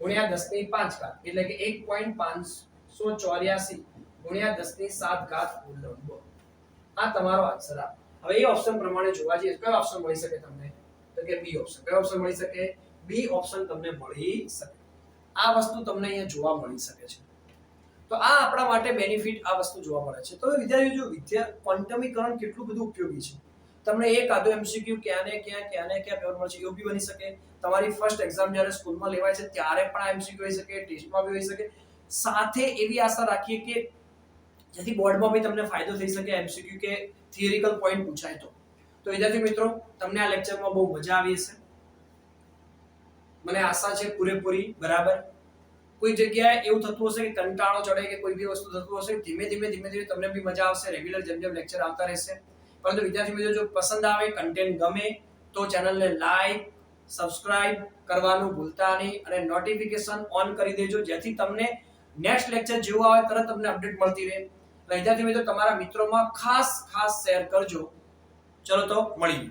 ગુણ્યા 10 ની 5 ઘાત એટલે કે 1.584 ગુણ્યા 10 ની 7 ઘાત ઉલ્લંબ આ તમારો આન્સર આ હવે એ ઓપ્શન પ્રમાણે જોવા જઈએ કયો ઓપ્શન મળી શકે તમને તો કે બી ઓપ્શન કયો ઓપ્શન મળી શકે બી ઓપ્શન તમને મળી શકે આ વસ્તુ તમને અહીંયા જોવા મળી શકે છે તો આ આપણા માટે બેનિફિટ આ વસ્તુ જોવા મળે છે તો વિદ્યાર્થીઓ ક્વોન્ટમીકરણ કેટલું બધું ઉપયોગી છે તમને એક આધો એમસીક્યુ ક્યાં પેપર મળશે એવું બી બની શકે તમારી ફર્સ્ટ એક્ઝામ જ્યારે સ્કૂલમાં લેવાય છે ત્યારે પણ આ એમસીક્યુ હોઈ શકે ટેસ્ટમાં બી હોઈ શકે સાથે એવી આશા રાખીએ કે જેથી બોર્ડમાં બી તમને ફાયદો થઈ શકે એમસીક્યુ કે થિયરિકલ પોઈન્ટ પૂછાય તો વિદ્યાર્થી મિત્રો તમને આ લેક્ચરમાં બહુ મજા આવી હશે મને આશા છે પૂરેપૂરી બરાબર કોઈ જગ્યાએ એવું થતું હશે કે કંટાળો ચડે કે કોઈ બી વસ્તુ થતું હશે ધીમે ધીમે તમને બી મજા આવશે રેગ્યુલર જેમ લેક્ચર આવતા રહેશે પરંતુ વિદ્યાર્થી મિત્રો જો પસંદ આવે કન્ટેન્ટ ગમે તો ચેનલને લાઈક સબસ્ક્રાઇબ કરવાનું ભૂલતા નહીં અને નોટિફિકેશન ઓન કરી દેજો જેથી તમને નેક્સ્ટ લેક્ચર જેવું આવે તરત તમને અપડેટ મળતી રહે વિદ્યાર્થી મિત્રો તમારા મિત્રોમાં ખાસ શેર કરજો ચલો તો મળીએ